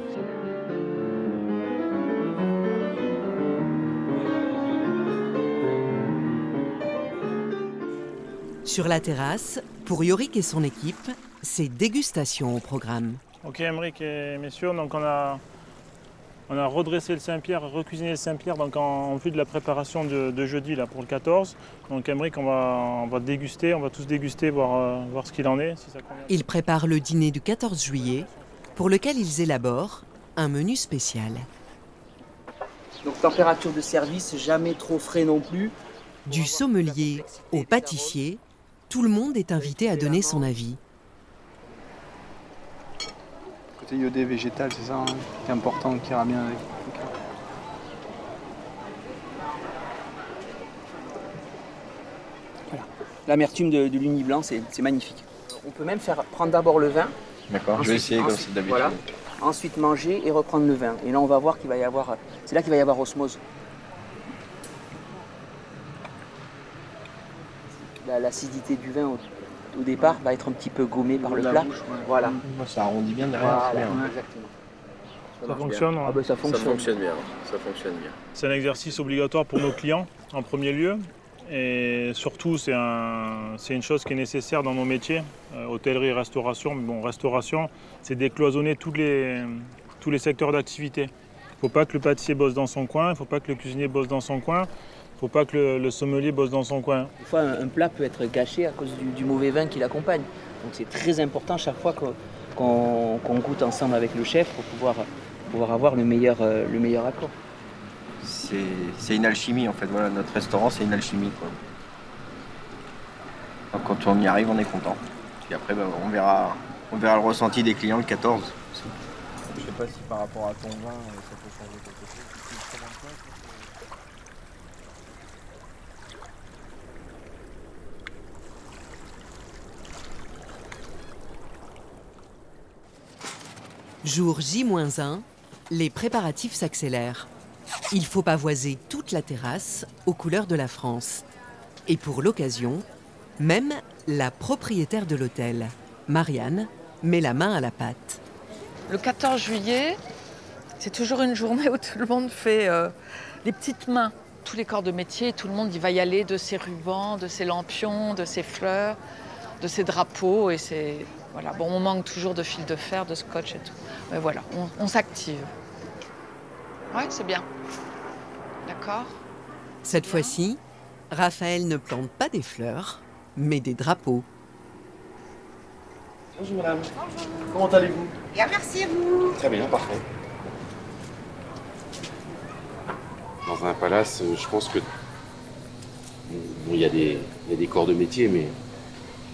Speaker 3: Sur la terrasse, pour Yorick et son équipe, c'est dégustation au programme.
Speaker 7: Ok, Aymeric et messieurs, donc on a redressé le Saint-Pierre, recuisiné le Saint-Pierre donc en vue de la préparation de jeudi là, pour le 14. Donc Aymeric, on va déguster, on va tous déguster, voir ce qu'il en est. Si ça convient.
Speaker 3: Ils préparent le dîner du 14 juillet, pour lequel ils élaborent un menu spécial.
Speaker 22: Donc température de service, jamais trop frais non plus.
Speaker 3: Du sommelier au pâtissier, tout le monde est invité à donner son avis.
Speaker 7: Côté iodé végétal, c'est ça hein, qui est important, qui ira bien avec.
Speaker 22: Voilà. L'amertume de l'Uni Blanc, c'est magnifique. On peut même prendre d'abord le vin.
Speaker 16: D'accord, je vais essayer comme c'est d'habitude.
Speaker 22: Voilà. Ensuite manger et reprendre le vin. Et là, on va voir qu'il va y avoir. C'est là qu'il va y avoir osmose. L'acidité du vin au départ va être un petit peu gommée par le plat.
Speaker 16: Bouche, ouais.
Speaker 22: Voilà.
Speaker 16: Ça arrondit bien derrière.
Speaker 22: Voilà,
Speaker 16: bien.
Speaker 22: exactement.
Speaker 7: Ça fonctionne
Speaker 22: Ah ben, ça fonctionne.
Speaker 16: Ça fonctionne bien. Ça fonctionne bien.
Speaker 7: C'est un exercice obligatoire pour nos clients, en premier lieu. Et surtout, c'est une chose qui est nécessaire dans nos métiers, hôtellerie et restauration. Mais bon, restauration, c'est décloisonner tous les secteurs d'activité. Il ne faut pas que le pâtissier bosse dans son coin, il ne faut pas que le cuisinier bosse dans son coin, il ne faut pas que le sommelier bosse dans son coin.
Speaker 22: Des fois, un plat peut être gâché à cause du mauvais vin qui l'accompagne. Donc c'est très important chaque fois qu'on goûte ensemble avec le chef pour pouvoir avoir le meilleur accord.
Speaker 16: C'est une alchimie en fait, voilà, notre restaurant c'est une alchimie quoi. Donc, quand on y arrive on est content. Puis après on verra le ressenti des clients le 14.
Speaker 2: Je sais pas si par rapport à ton vin ça peut changer quelque chose.
Speaker 3: Jour J-1, les préparatifs s'accélèrent. Il faut pavoiser toute la terrasse aux couleurs de la France. Et pour l'occasion, même la propriétaire de l'hôtel, Marianne, met la main à la pâte.
Speaker 14: Le 14 juillet, c'est toujours une journée où tout le monde fait des petites mains. Tous les corps de métier, tout le monde y va y aller de ses rubans, de ses lampions, de ses fleurs, de ses drapeaux. Et c'est, voilà. Bon, on manque toujours de fil de fer, de scotch et tout. Mais voilà, on s'active. Ouais, c'est bien. D'accord.
Speaker 3: Cette fois-ci, Raphaël ne plante pas des fleurs, mais des drapeaux.
Speaker 2: Bonjour madame. Bonjour. Comment allez-vous?
Speaker 23: Bien, merci à vous.
Speaker 2: Très bien, parfait.
Speaker 8: Dans un palace, je pense que bon, il y a des corps de métier, mais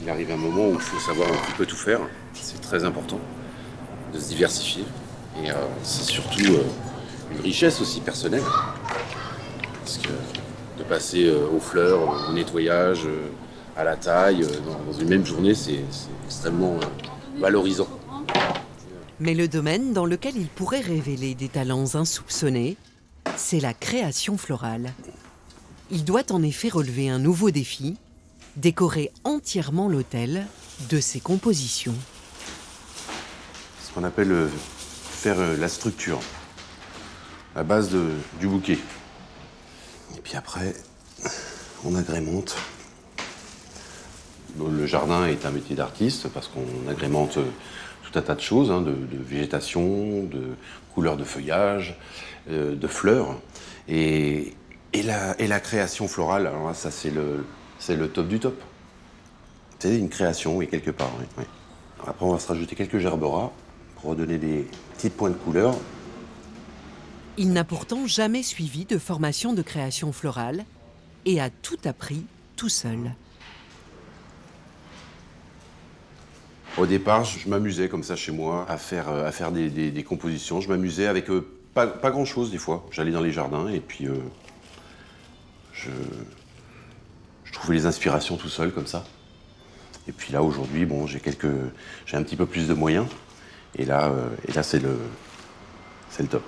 Speaker 8: il arrive un moment où il faut savoir un petit peu tout faire. C'est très important de se diversifier. Et c'est surtout une richesse aussi personnelle. Parce que de passer aux fleurs, au nettoyage, à la taille, dans une même journée, c'est extrêmement valorisant.
Speaker 3: Mais le domaine dans lequel il pourrait révéler des talents insoupçonnés, c'est la création florale. Il doit en effet relever un nouveau défi, décorer entièrement l'hôtel de ses compositions.
Speaker 8: Ce qu'on appelle faire la structure, la base du bouquet. Et puis après, on agrémente. Le jardin est un métier d'artiste parce qu'on agrémente tout un tas de choses, hein, de végétation, de couleurs de feuillage, de fleurs. Et la création florale, alors là, ça c'est le top du top. C'est une création, oui, quelque part. Oui, oui. Après, on va se rajouter quelques gerberas pour redonner des petits points de couleur.
Speaker 3: Il n'a pourtant jamais suivi de formation de création florale et a tout appris tout seul.
Speaker 8: Au départ, je m'amusais comme ça chez moi à faire des compositions. Je m'amusais avec pas grand-chose des fois. J'allais dans les jardins et puis je trouvais les inspirations tout seul comme ça. Et puis là, aujourd'hui, bon, j'ai un petit peu plus de moyens. Et là c'est le top.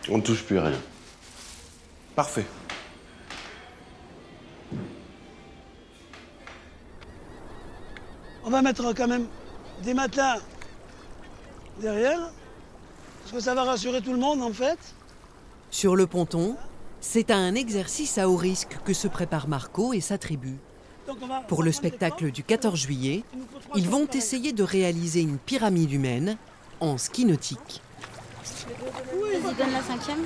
Speaker 8: On ne touche plus à rien. Parfait.
Speaker 24: On va mettre quand même des matelas derrière, parce que ça va rassurer tout le monde en fait.
Speaker 3: Sur le ponton, c'est à un exercice à haut risque que se préparent Marco et sa tribu. Pour le spectacle du 14 juillet, ils vont essayer de réaliser une pyramide humaine en ski nautique.
Speaker 23: Vas-y, donne la 5e.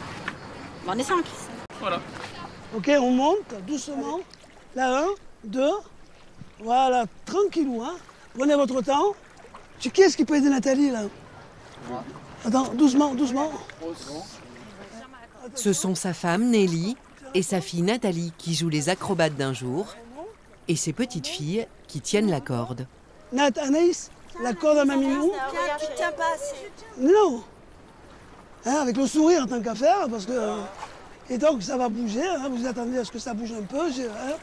Speaker 23: Bon, on est 5.
Speaker 24: Voilà. Ok, on monte doucement. Là, 1, 2. Voilà, tranquillou, hein. Prenez votre temps. Qui est-ce qui peut aider Nathalie, là? Attends, doucement, doucement.
Speaker 3: Ce sont sa femme, Nelly, et sa fille, Nathalie, qui jouent les acrobates d'un jour, et ses petites filles qui tiennent la corde.
Speaker 24: Nat, Anaïs, la corde à Mamilou.
Speaker 23: Tu tiens pas assez.
Speaker 24: Non. Hein, avec le sourire en tant qu'à faire, parce que... Et donc, ça va bouger, hein, vous attendez à ce que ça bouge un peu. Hein.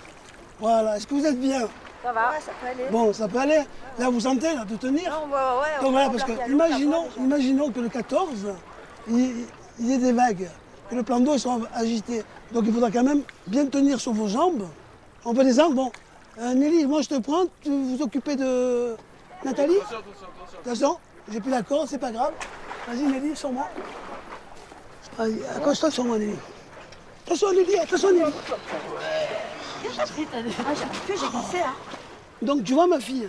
Speaker 24: Voilà, est-ce que vous êtes bien?
Speaker 23: Ça va, ouais, ça peut aller.
Speaker 24: Bon, ça peut aller. Là, vous sentez, là, de tenir?
Speaker 23: Non, ouais,
Speaker 24: donc voilà, parce que imaginons que le 14, il y ait des vagues, que le plan d'eau soit agité. Donc il faudra quand même bien tenir sur vos jambes. On peut descendre, bon. Nelly, moi je te prends, tu vous occupez de Nathalie? Attention, j'ai pris la corde, c'est pas grave. Vas-y Nelly, sur moi. Allez, accroche-toi sur moi, Nelly. Attention, Nelly, attention, Nelly.
Speaker 23: J'ai glissé, hein.
Speaker 24: Donc, tu vois, ma fille,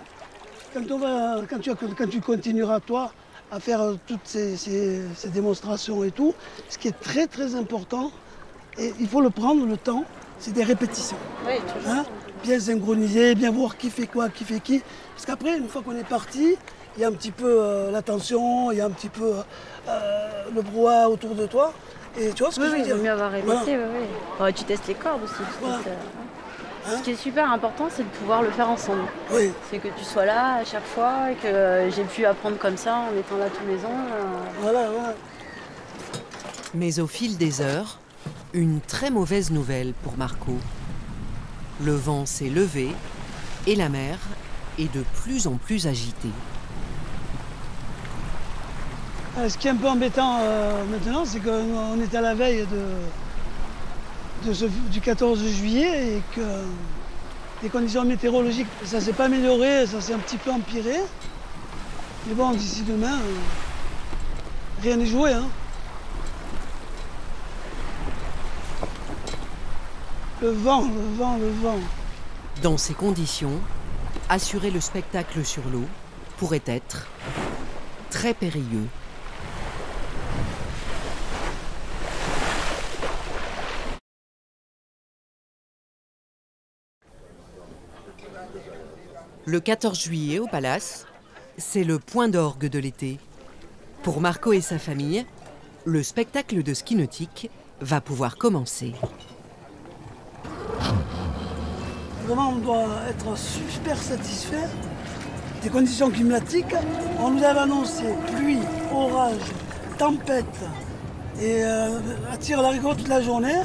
Speaker 24: quand tu continueras, toi, à faire toutes ces démonstrations et tout, ce qui est très, très important, et il faut le prendre, le temps, c'est des répétitions.
Speaker 23: Oui, toujours.
Speaker 24: Hein? Bien synchroniser, bien voir qui fait quoi, qui fait qui. Parce qu'après, une fois qu'on est parti, il y a un petit peu la tension, il y a un petit peu le brouhaha autour de toi. Et tu vois ce que je veux dire?
Speaker 23: Oui, il vaut mieux avoir répété,
Speaker 24: voilà.
Speaker 23: oui. Tu testes les cordes aussi.
Speaker 24: Voilà.
Speaker 23: Ce qui est super important, c'est de pouvoir le faire ensemble.
Speaker 24: Oui.
Speaker 23: C'est que tu sois là à chaque fois et que j'ai pu apprendre comme ça en étant là tous les ans.
Speaker 24: Voilà, voilà.
Speaker 3: Mais au fil des heures, une très mauvaise nouvelle pour Marco. Le vent s'est levé et la mer est de plus en plus agitée.
Speaker 24: Ce qui est un peu embêtant maintenant, c'est qu'on est à la veille du 14 juillet et que les conditions météorologiques, ça ne s'est pas amélioré, ça s'est un petit peu empiré. Mais bon, d'ici demain, rien n'est joué. Hein. Le vent, le vent, le vent.
Speaker 3: Dans ces conditions, assurer le spectacle sur l'eau pourrait être très périlleux. Le 14 juillet au Palace, c'est le point d'orgue de l'été. Pour Marco et sa famille, le spectacle de ski nautique va pouvoir commencer.
Speaker 24: Vraiment, on doit être super satisfait des conditions climatiques. On nous avait annoncé pluie, orage, tempête et attire l'arigot toute la journée.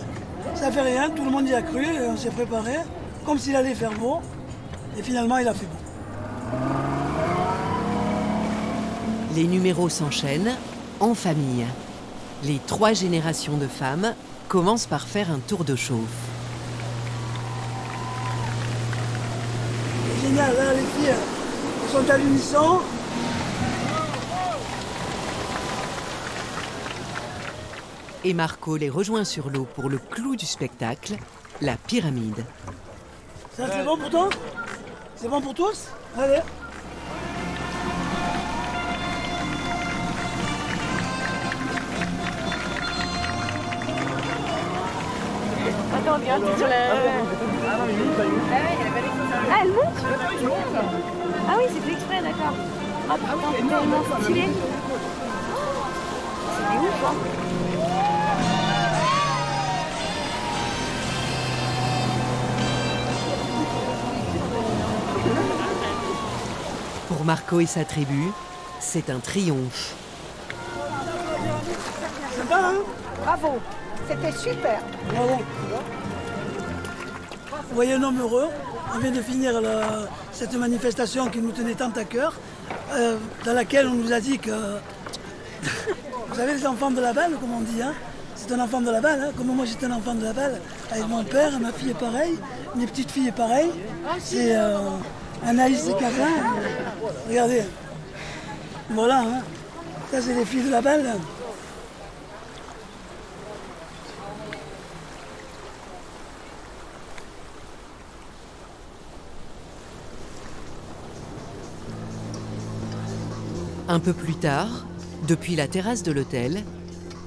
Speaker 24: Ça fait rien, tout le monde y a cru et on s'est préparé comme s'il allait faire beau. Et finalement, il a fait beau.
Speaker 3: Les numéros s'enchaînent en famille. Les 3 générations de femmes commencent par faire un tour de chauffe.
Speaker 24: C'est génial, là, les filles, elles sont à l'unisson.
Speaker 3: Et Marco les rejoint sur l'eau pour le clou du spectacle, la pyramide.
Speaker 24: Ça, c'est bon pour toi? C'est bon pour tous? Allez.
Speaker 23: Attends, regarde, sur la... Ah, elle monte? Ah oui, c'est fait exprès, d'accord. Ah putain, c'est tellement stylé. C'est ouf, hein.
Speaker 3: Pour Marco et sa tribu, c'est un triomphe.
Speaker 24: Sympa, hein?
Speaker 10: Bravo, c'était super.
Speaker 24: Bravo. Vous voyez un homme heureux. On vient de finir cette manifestation qui nous tenait tant à cœur, dans laquelle on nous a dit que... Vous savez, les enfants de la balle, comme on dit, hein? C'est un enfant de la balle, hein? Comme moi j'étais un enfant de la balle, avec mon père, ma fille est pareille, mes petites filles est pareil. C'est Anaïs et Catherine. Regardez. Voilà, hein? Ça c'est les filles de la balle.
Speaker 3: Un peu plus tard, depuis la terrasse de l'hôtel,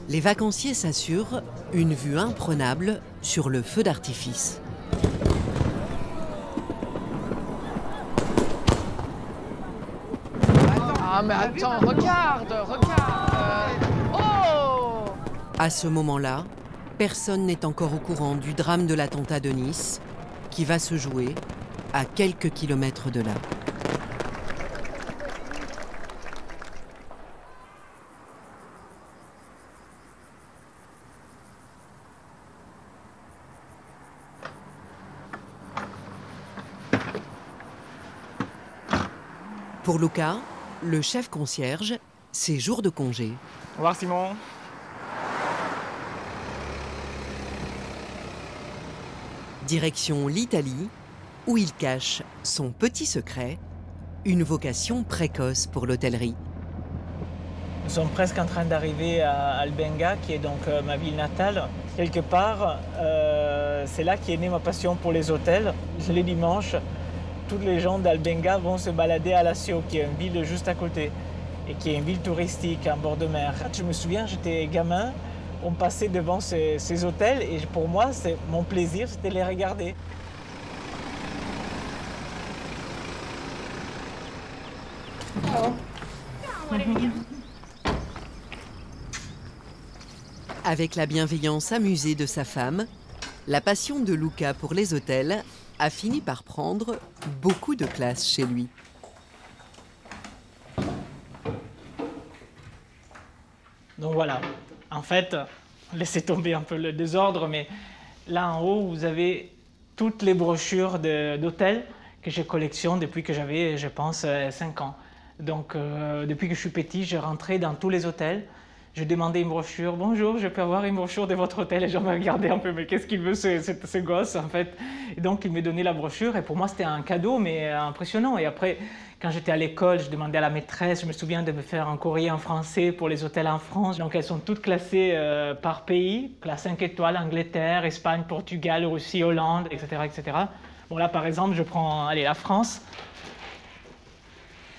Speaker 3: les vacanciers s'assurent une vue imprenable sur le feu d'artifice.
Speaker 14: Ah mais attends, regarde. Oh!
Speaker 3: À ce moment-là, personne n'est encore au courant du drame de l'attentat de Nice, qui va se jouer à quelques kilomètres de là. Pour Luca, le chef concierge, c'est jour de congé.
Speaker 4: Au revoir Simon.
Speaker 3: Direction l'Italie, où il cache son petit secret, une vocation précoce pour l'hôtellerie.
Speaker 4: Nous sommes presque en train d'arriver à Albenga, qui est donc ma ville natale. Quelque part, c'est là qu'est née ma passion pour les hôtels. Les dimanches, tous les gens d'Albenga vont se balader à Lazio, qui est une ville juste à côté, et qui est une ville touristique en bord de mer. Je me souviens, j'étais gamin, on passait devant ces hôtels, et pour moi, mon plaisir, c'était les regarder.
Speaker 3: Avec la bienveillance amusée de sa femme, la passion de Luca pour les hôtels a fini par prendre beaucoup de place chez lui.
Speaker 4: Donc voilà, en fait, laissez tomber un peu le désordre, mais là en haut, vous avez toutes les brochures d'hôtels que je collectionne depuis que j'avais, je pense, 5 ans. Donc depuis que je suis petit, je rentrais dans tous les hôtels. Je demandais une brochure. « Bonjour, je peux avoir une brochure de votre hôtel ?» Et je me regardais un peu, mais qu'est-ce qu'il veut ce gosse en fait? Et donc il me donnait la brochure et pour moi c'était un cadeau, mais impressionnant. Et après, quand j'étais à l'école, je demandais à la maîtresse, je me souviens de me faire un courrier en français pour les hôtels en France. Donc elles sont toutes classées par pays, classe 5 étoiles, Angleterre, Espagne, Portugal, Russie, Hollande, etc. etc. Bon là par exemple, je prends la France.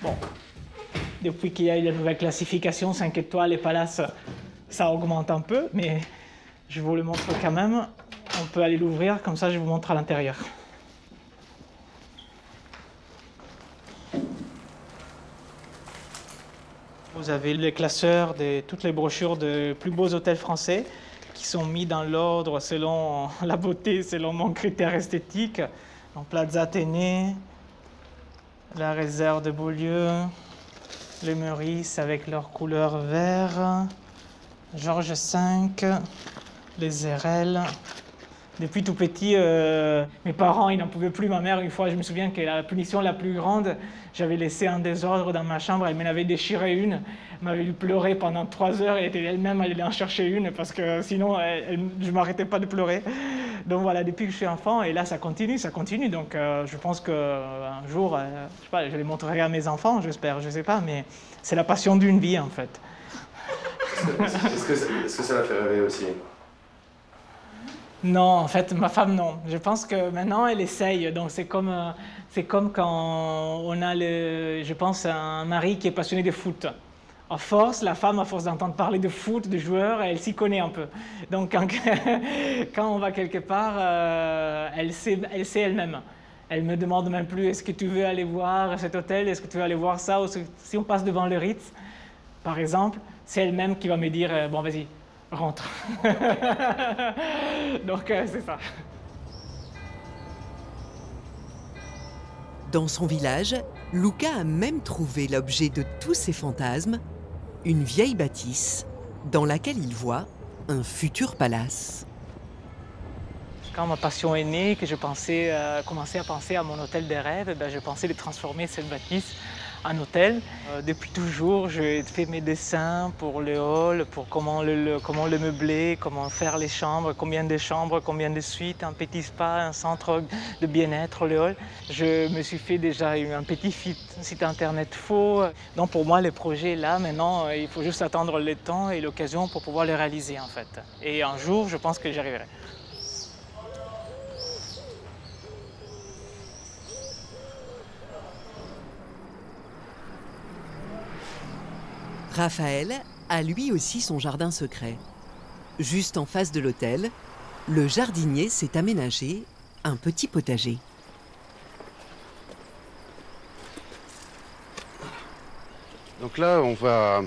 Speaker 4: Bon. Depuis qu'il y a eu la nouvelle classification, 5 étoiles et Palace, ça augmente un peu, mais je vous le montre quand même. On peut aller l'ouvrir, comme ça je vous montre à l'intérieur. Vous avez les classeurs de toutes les brochures de plus beaux hôtels français qui sont mis dans l'ordre selon la beauté, selon mon critère esthétique. Donc Plaza Athénée, la réserve de Beaulieu, les Meurice avec leur couleur vert, Georges V, les RL. Depuis tout petit, mes parents ils n'en pouvaient plus. Ma mère, une fois, je me souviens que la punition la plus grande, j'avais laissé un désordre dans ma chambre, elle m'en avait déchiré une, elle m'avait vu pleurer pendant 3 heures, elle était elle-même allée en chercher une parce que sinon je ne m'arrêtais pas de pleurer. Donc voilà, depuis que je suis enfant, et là ça continue. Donc je pense qu'un jour, je sais pas, je les montrerai à mes enfants, j'espère, je ne sais pas, mais c'est la passion d'une vie en fait.
Speaker 11: Est-ce que ça la fait rêver aussi?
Speaker 4: Non, en fait, ma femme, non. Je pense que maintenant, elle essaye. Donc, c'est comme quand on a, je pense, un mari qui est passionné de foot. À force, la femme, à force d'entendre parler de foot, de joueurs, elle s'y connaît un peu. Donc, quand on va quelque part, elle sait elle-même. Elle me demande même plus, est-ce que tu veux aller voir cet hôtel? Est-ce que tu veux aller voir ça? Ou si on passe devant le Ritz, par exemple, c'est elle-même qui va me dire, bon, vas-y, rentre. Donc c'est ça.
Speaker 3: Dans son village, Luca a même trouvé l'objet de tous ses fantasmes, une vieille bâtisse dans laquelle il voit un futur palace.
Speaker 4: Quand ma passion est née, que je commençais à penser à mon hôtel des rêves, je pensais de transformer cette bâtisse en hôtel. Depuis toujours, j'ai fait mes dessins pour le hall, pour comment le meubler, comment faire les chambres, combien de suites, un petit spa, un centre de bien-être, le hall. Je me suis fait déjà un petit site internet faux. Donc pour moi, les projets là, maintenant, il faut juste attendre le temps et l'occasion pour pouvoir les réaliser en fait. Et un jour, je pense que j'y arriverai.
Speaker 3: Raphaël a lui aussi son jardin secret. Juste en face de l'hôtel, le jardinier s'est aménagé un petit potager.
Speaker 8: Donc là, on va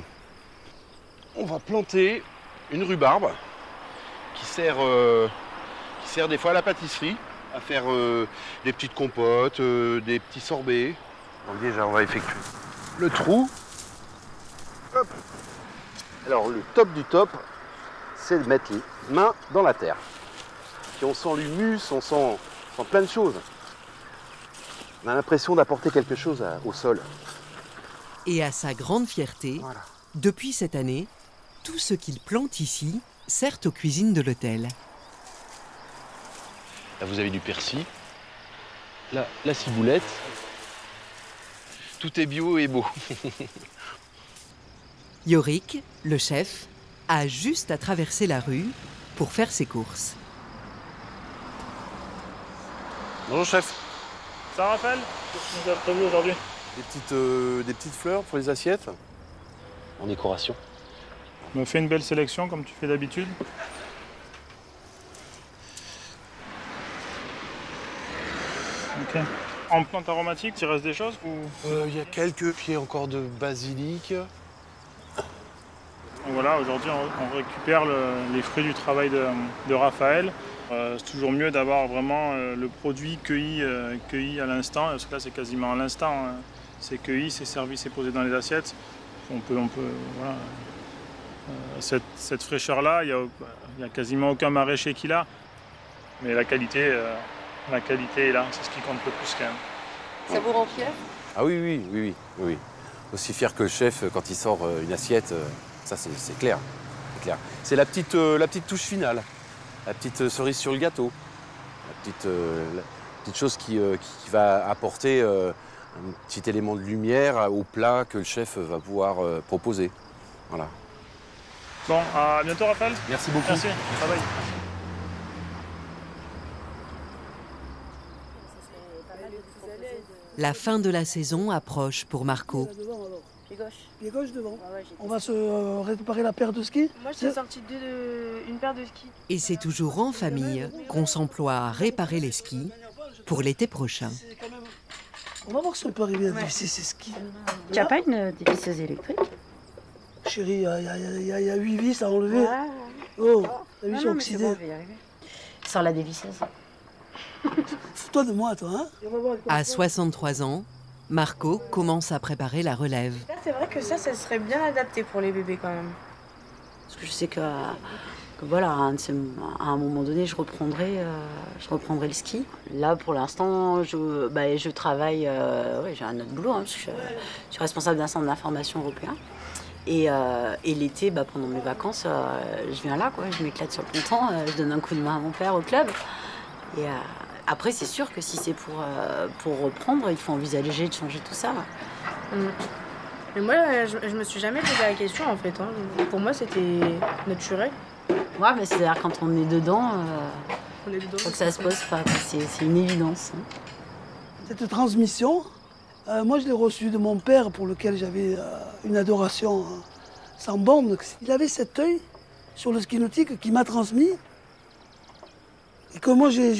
Speaker 8: planter une rhubarbe qui sert des fois à la pâtisserie, à faire des petites compotes, des petits sorbets. Donc déjà, on va effectuer le trou. Hop. Alors le top du top, c'est de mettre les mains dans la terre. Puis on sent l'humus, on sent plein de choses. On a l'impression d'apporter quelque chose au sol.
Speaker 3: Et à sa grande fierté, voilà. Depuis cette année, tout ce qu'il plante ici sert aux cuisines de l'hôtel.
Speaker 8: Là vous avez du persil, là la ciboulette. Tout est bio et beau.
Speaker 3: Yorick, le chef, a juste à traverser la rue pour faire ses courses.
Speaker 8: Bonjour chef.
Speaker 7: Ça, Raphaël, qu'est-ce que tu as prévu aujourd'hui?
Speaker 8: Des petites fleurs pour les assiettes. En décoration.
Speaker 7: Me fais une belle sélection comme tu fais d'habitude. Ok. En plantes aromatiques, il reste des choses ou...
Speaker 8: Il y a quelques pieds encore de basilic.
Speaker 7: Donc voilà, aujourd'hui on récupère les fruits du travail de Raphaël. C'est toujours mieux d'avoir vraiment le produit cueilli à l'instant, parce que là c'est quasiment à l'instant. Hein. C'est cueilli, c'est servi, c'est posé dans les assiettes. On peut voilà. Cette fraîcheur-là, il n'y a quasiment aucun maraîcher qui l'a. Mais la qualité est là, c'est ce qui compte le plus quand même.
Speaker 23: Ça vous rend fier?
Speaker 8: Ah oui. Aussi fier que le chef quand il sort une assiette, ça c'est clair. C'est la petite touche finale, la petite cerise sur le gâteau, la petite chose qui va apporter un petit élément de lumière au plat que le chef va pouvoir proposer. Voilà.
Speaker 7: Bon, à bientôt Raphaël.
Speaker 8: Merci beaucoup.
Speaker 7: Merci, bye bye.
Speaker 3: La fin de la saison approche pour Marco.
Speaker 23: Pied gauche.
Speaker 24: Pied gauche devant.
Speaker 23: Ah ouais,
Speaker 24: on va se réparer la paire de skis.
Speaker 23: Moi, j'ai sorti une paire de skis.
Speaker 3: Et c'est toujours en famille qu'on s'emploie à réparer les skis pour l'été prochain.
Speaker 24: On va voir si on peut arriver à dévisser ces skis.
Speaker 23: Tu n'as pas une dévisseuse électrique?
Speaker 24: Chérie, il y a 8 vis à enlever.
Speaker 23: Ouais.
Speaker 24: Oh, la vis est oxydée.
Speaker 23: Bon, je vais y arriver. Sors la dévisseuse.
Speaker 24: Fous-toi de moi, toi, hein?
Speaker 3: À 63 ans, Marco commence à préparer la relève.
Speaker 23: Là, c'est vrai que ça serait bien adapté pour les bébés quand même. Parce que je sais que voilà, à un moment donné, je reprendrai le ski. Là, pour l'instant, je travaille, j'ai un autre boulot, hein, parce que je suis responsable d'un centre d'information européen. Et l'été, pendant mes vacances, je viens là, quoi, je m'éclate sur le ponton, je donne un coup de main à mon père au club. Et après, c'est sûr que si c'est pour reprendre, il faut envisager de changer tout ça.
Speaker 11: Mais moi, je me suis jamais posé la question, en fait. Hein. Pour moi, c'était naturel.
Speaker 23: Ouais, mais c'est-à-dire quand on est dedans, faut que ça se pose pas. C'est une évidence. Hein.
Speaker 24: Cette transmission, moi, je l'ai reçue de mon père, pour lequel j'avais une adoration sans borne. Il avait cet œil sur le ski nautique qui m'a transmis. Et que moi, j'ai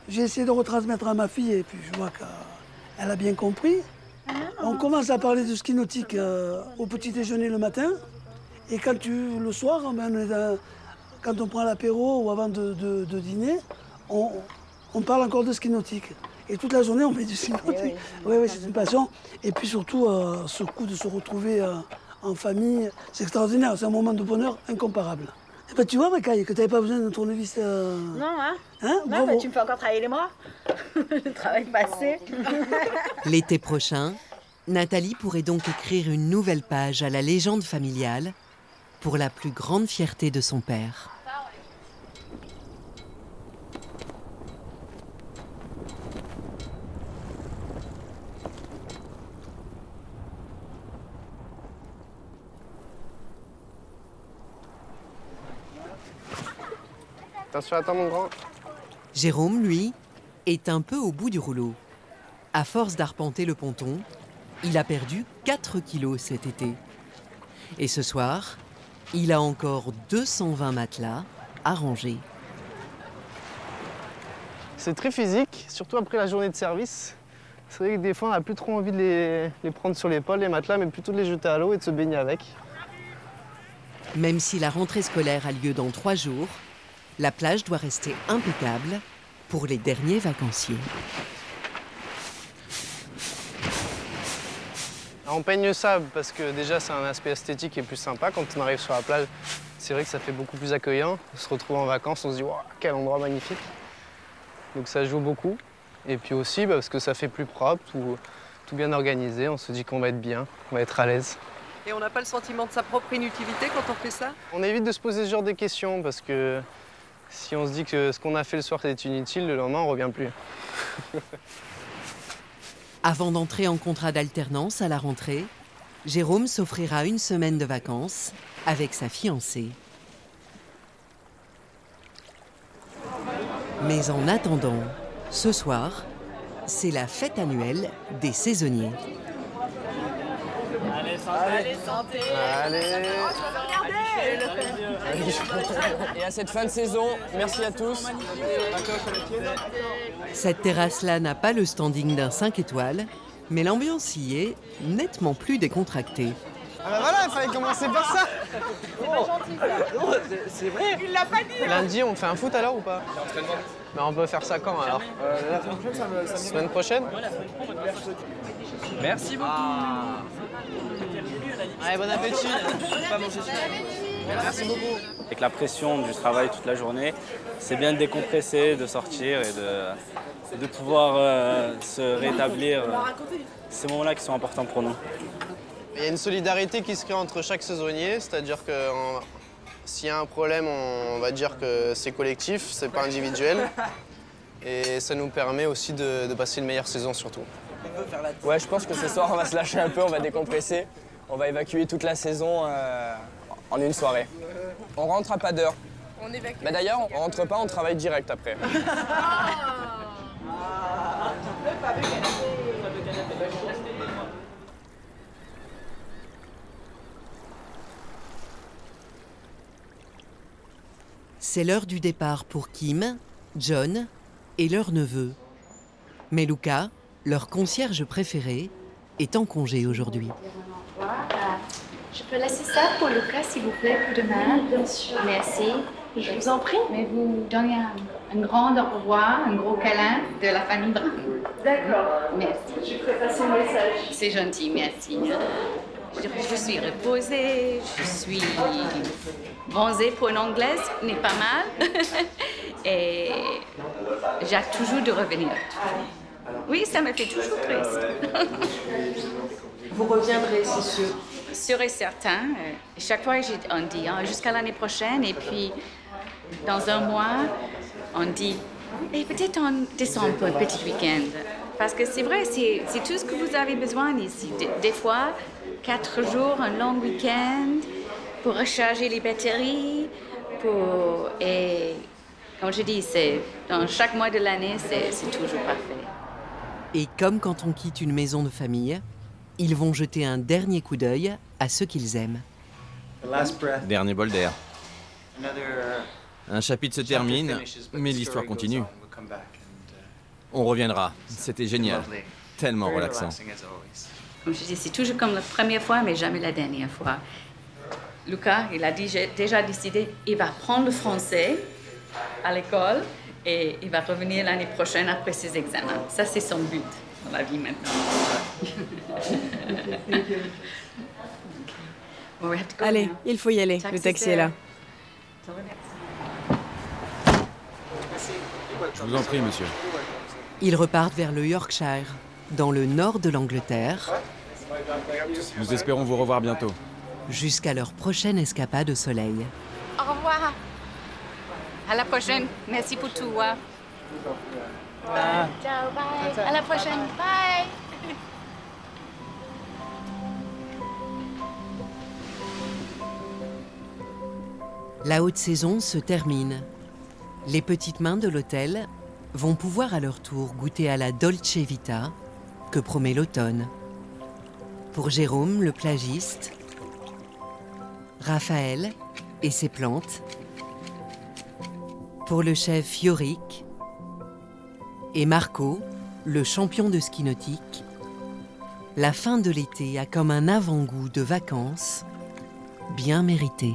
Speaker 24: essayé de retransmettre à ma fille, et puis je vois qu'elle a bien compris. On commence à parler de ski nautique au petit déjeuner le matin. Et le soir, quand on prend l'apéro ou avant de dîner, on parle encore de ski nautique. Et toute la journée, on fait du ski nautique. Oui, c'est une passion. Et puis surtout, ce coup de se retrouver en famille, c'est extraordinaire. C'est un moment de bonheur incomparable. Eh ben, tu vois, Macaille, que tu n'avais pas besoin d'un tournevis.
Speaker 23: Non, hein?
Speaker 24: Non,
Speaker 23: tu me fais encore travailler les bras. Le travail passé.
Speaker 3: L'été prochain, Nathalie pourrait donc écrire une nouvelle page à la légende familiale pour la plus grande fierté de son père.
Speaker 5: Attention, attends mon grand.
Speaker 3: Jérôme, lui, est un peu au bout du rouleau. À force d'arpenter le ponton, il a perdu 4 kilos cet été. Et ce soir, il a encore 220 matelas à ranger.
Speaker 5: C'est très physique, surtout après la journée de service. C'est vrai que des fois, on n'a plus trop envie de les prendre sur l'épaule, les matelas, mais plutôt de les jeter à l'eau et de se baigner avec.
Speaker 3: Même si la rentrée scolaire a lieu dans 3 jours, la plage doit rester impeccable pour les derniers vacanciers.
Speaker 5: On peigne ça parce que déjà c'est un aspect esthétique qui est plus sympa. Quand on arrive sur la plage, c'est vrai que ça fait beaucoup plus accueillant. On se retrouve en vacances, on se dit wow, quel endroit magnifique. Donc ça joue beaucoup. Et puis aussi parce que ça fait plus propre, tout bien organisé. On se dit qu'on va être bien, qu'on va être à l'aise.
Speaker 3: Et on n'a pas le sentiment de sa propre inutilité quand on fait ça?
Speaker 5: On évite de se poser ce genre de questions parce que si on se dit que ce qu'on a fait le soir est inutile, le lendemain on ne revient plus.
Speaker 3: Avant d'entrer en contrat d'alternance à la rentrée, Jérôme s'offrira une semaine de vacances avec sa fiancée. Mais en attendant, ce soir, c'est la fête annuelle des saisonniers.
Speaker 5: Allez, santé. Allez.
Speaker 15: Et à cette fin de saison, merci à tous.
Speaker 3: Cette terrasse-là n'a pas le standing d'un 5 étoiles, mais l'ambiance y est nettement plus décontractée.
Speaker 5: Ah bah voilà, il fallait commencer par ça. C'est vrai.
Speaker 6: Il l'a pas dit.
Speaker 5: Lundi, on fait un foot alors ou pas? Mais on peut faire ça quand alors?
Speaker 15: La semaine prochaine, ça
Speaker 5: Semaine prochaine?
Speaker 15: Merci beaucoup.
Speaker 5: Allez, bon appétit.
Speaker 15: Merci beaucoup.
Speaker 17: Avec la pression du travail toute la journée, c'est bien de décompresser, de sortir et de pouvoir se rétablir. Ces moments-là qui sont importants pour nous.
Speaker 5: Il y a une solidarité qui se crée entre chaque saisonnier, c'est-à-dire que s'il y a un problème, on va dire que c'est collectif, c'est pas individuel. Et ça nous permet aussi de passer une meilleure saison surtout.
Speaker 15: Ouais, je pense que ce soir, on va se lâcher un peu, on va décompresser. On va évacuer toute la saison en une soirée. On rentre à pas d'heure.
Speaker 6: On évacue.
Speaker 15: Bah d'ailleurs, on rentre pas, on travaille direct après.
Speaker 3: C'est l'heure du départ pour Kim, John et leur neveu. Mais Luca, leur concierge préféré, est en congé aujourd'hui.
Speaker 18: Je peux laisser ça pour Luca, s'il vous plaît, pour demain. Bien sûr. Merci. Je vous en prie. Mais vous donnez un grand au revoir, un gros câlin de la famille Brown.
Speaker 6: D'accord.
Speaker 18: Merci.
Speaker 6: Je ferai passer le message.
Speaker 18: C'est gentil, merci.
Speaker 9: Je suis reposée, je suis bronzée pour une Anglaise, n'est pas mal. Et j'ai toujours de revenir. Oui, ça me fait toujours triste.
Speaker 6: Vous reviendrez, c'est sûr.
Speaker 9: Sûr et certain. Chaque fois, on dit jusqu'à l'année prochaine. Et puis, dans un mois, on dit, et peut-être en décembre pour un petit week-end. Parce que c'est vrai, c'est tout ce que vous avez besoin ici. Des fois, 4 jours, un long week-end pour recharger les batteries. Et comme je dis, dans chaque mois de l'année, c'est toujours parfait.
Speaker 3: Et comme quand on quitte une maison de famille, ils vont jeter un dernier coup d'œil à ceux qu'ils aiment.
Speaker 12: Dernier bol d'air. Un chapitre se termine, mais l'histoire continue. On reviendra. C'était génial. Tellement relaxant.
Speaker 9: Comme je dis, c'est toujours comme la première fois, mais jamais la dernière fois. Luca, il a déjà décidé, il va prendre le français à l'école et il va revenir l'année prochaine après ses examens. Ça, c'est son but dans la vie maintenant.
Speaker 1: Allez, il faut y aller. Le taxi est là.
Speaker 12: Je vous en prie, monsieur.
Speaker 3: Ils repartent vers le Yorkshire, dans le nord de l'Angleterre.
Speaker 12: Nous espérons vous revoir bientôt.
Speaker 3: Jusqu'à leur prochaine escapade au soleil.
Speaker 9: Au revoir. À la prochaine. Merci pour tout.
Speaker 18: Ciao, bye. À la prochaine. Bye.
Speaker 3: La haute saison se termine. Les petites mains de l'hôtel vont pouvoir à leur tour goûter à la Dolce Vita que promet l'automne. Pour Jérôme, le plagiste, Raphaël et ses plantes, pour le chef Yorick et Marco, le champion de ski nautique, la fin de l'été a comme un avant-goût de vacances bien mérité.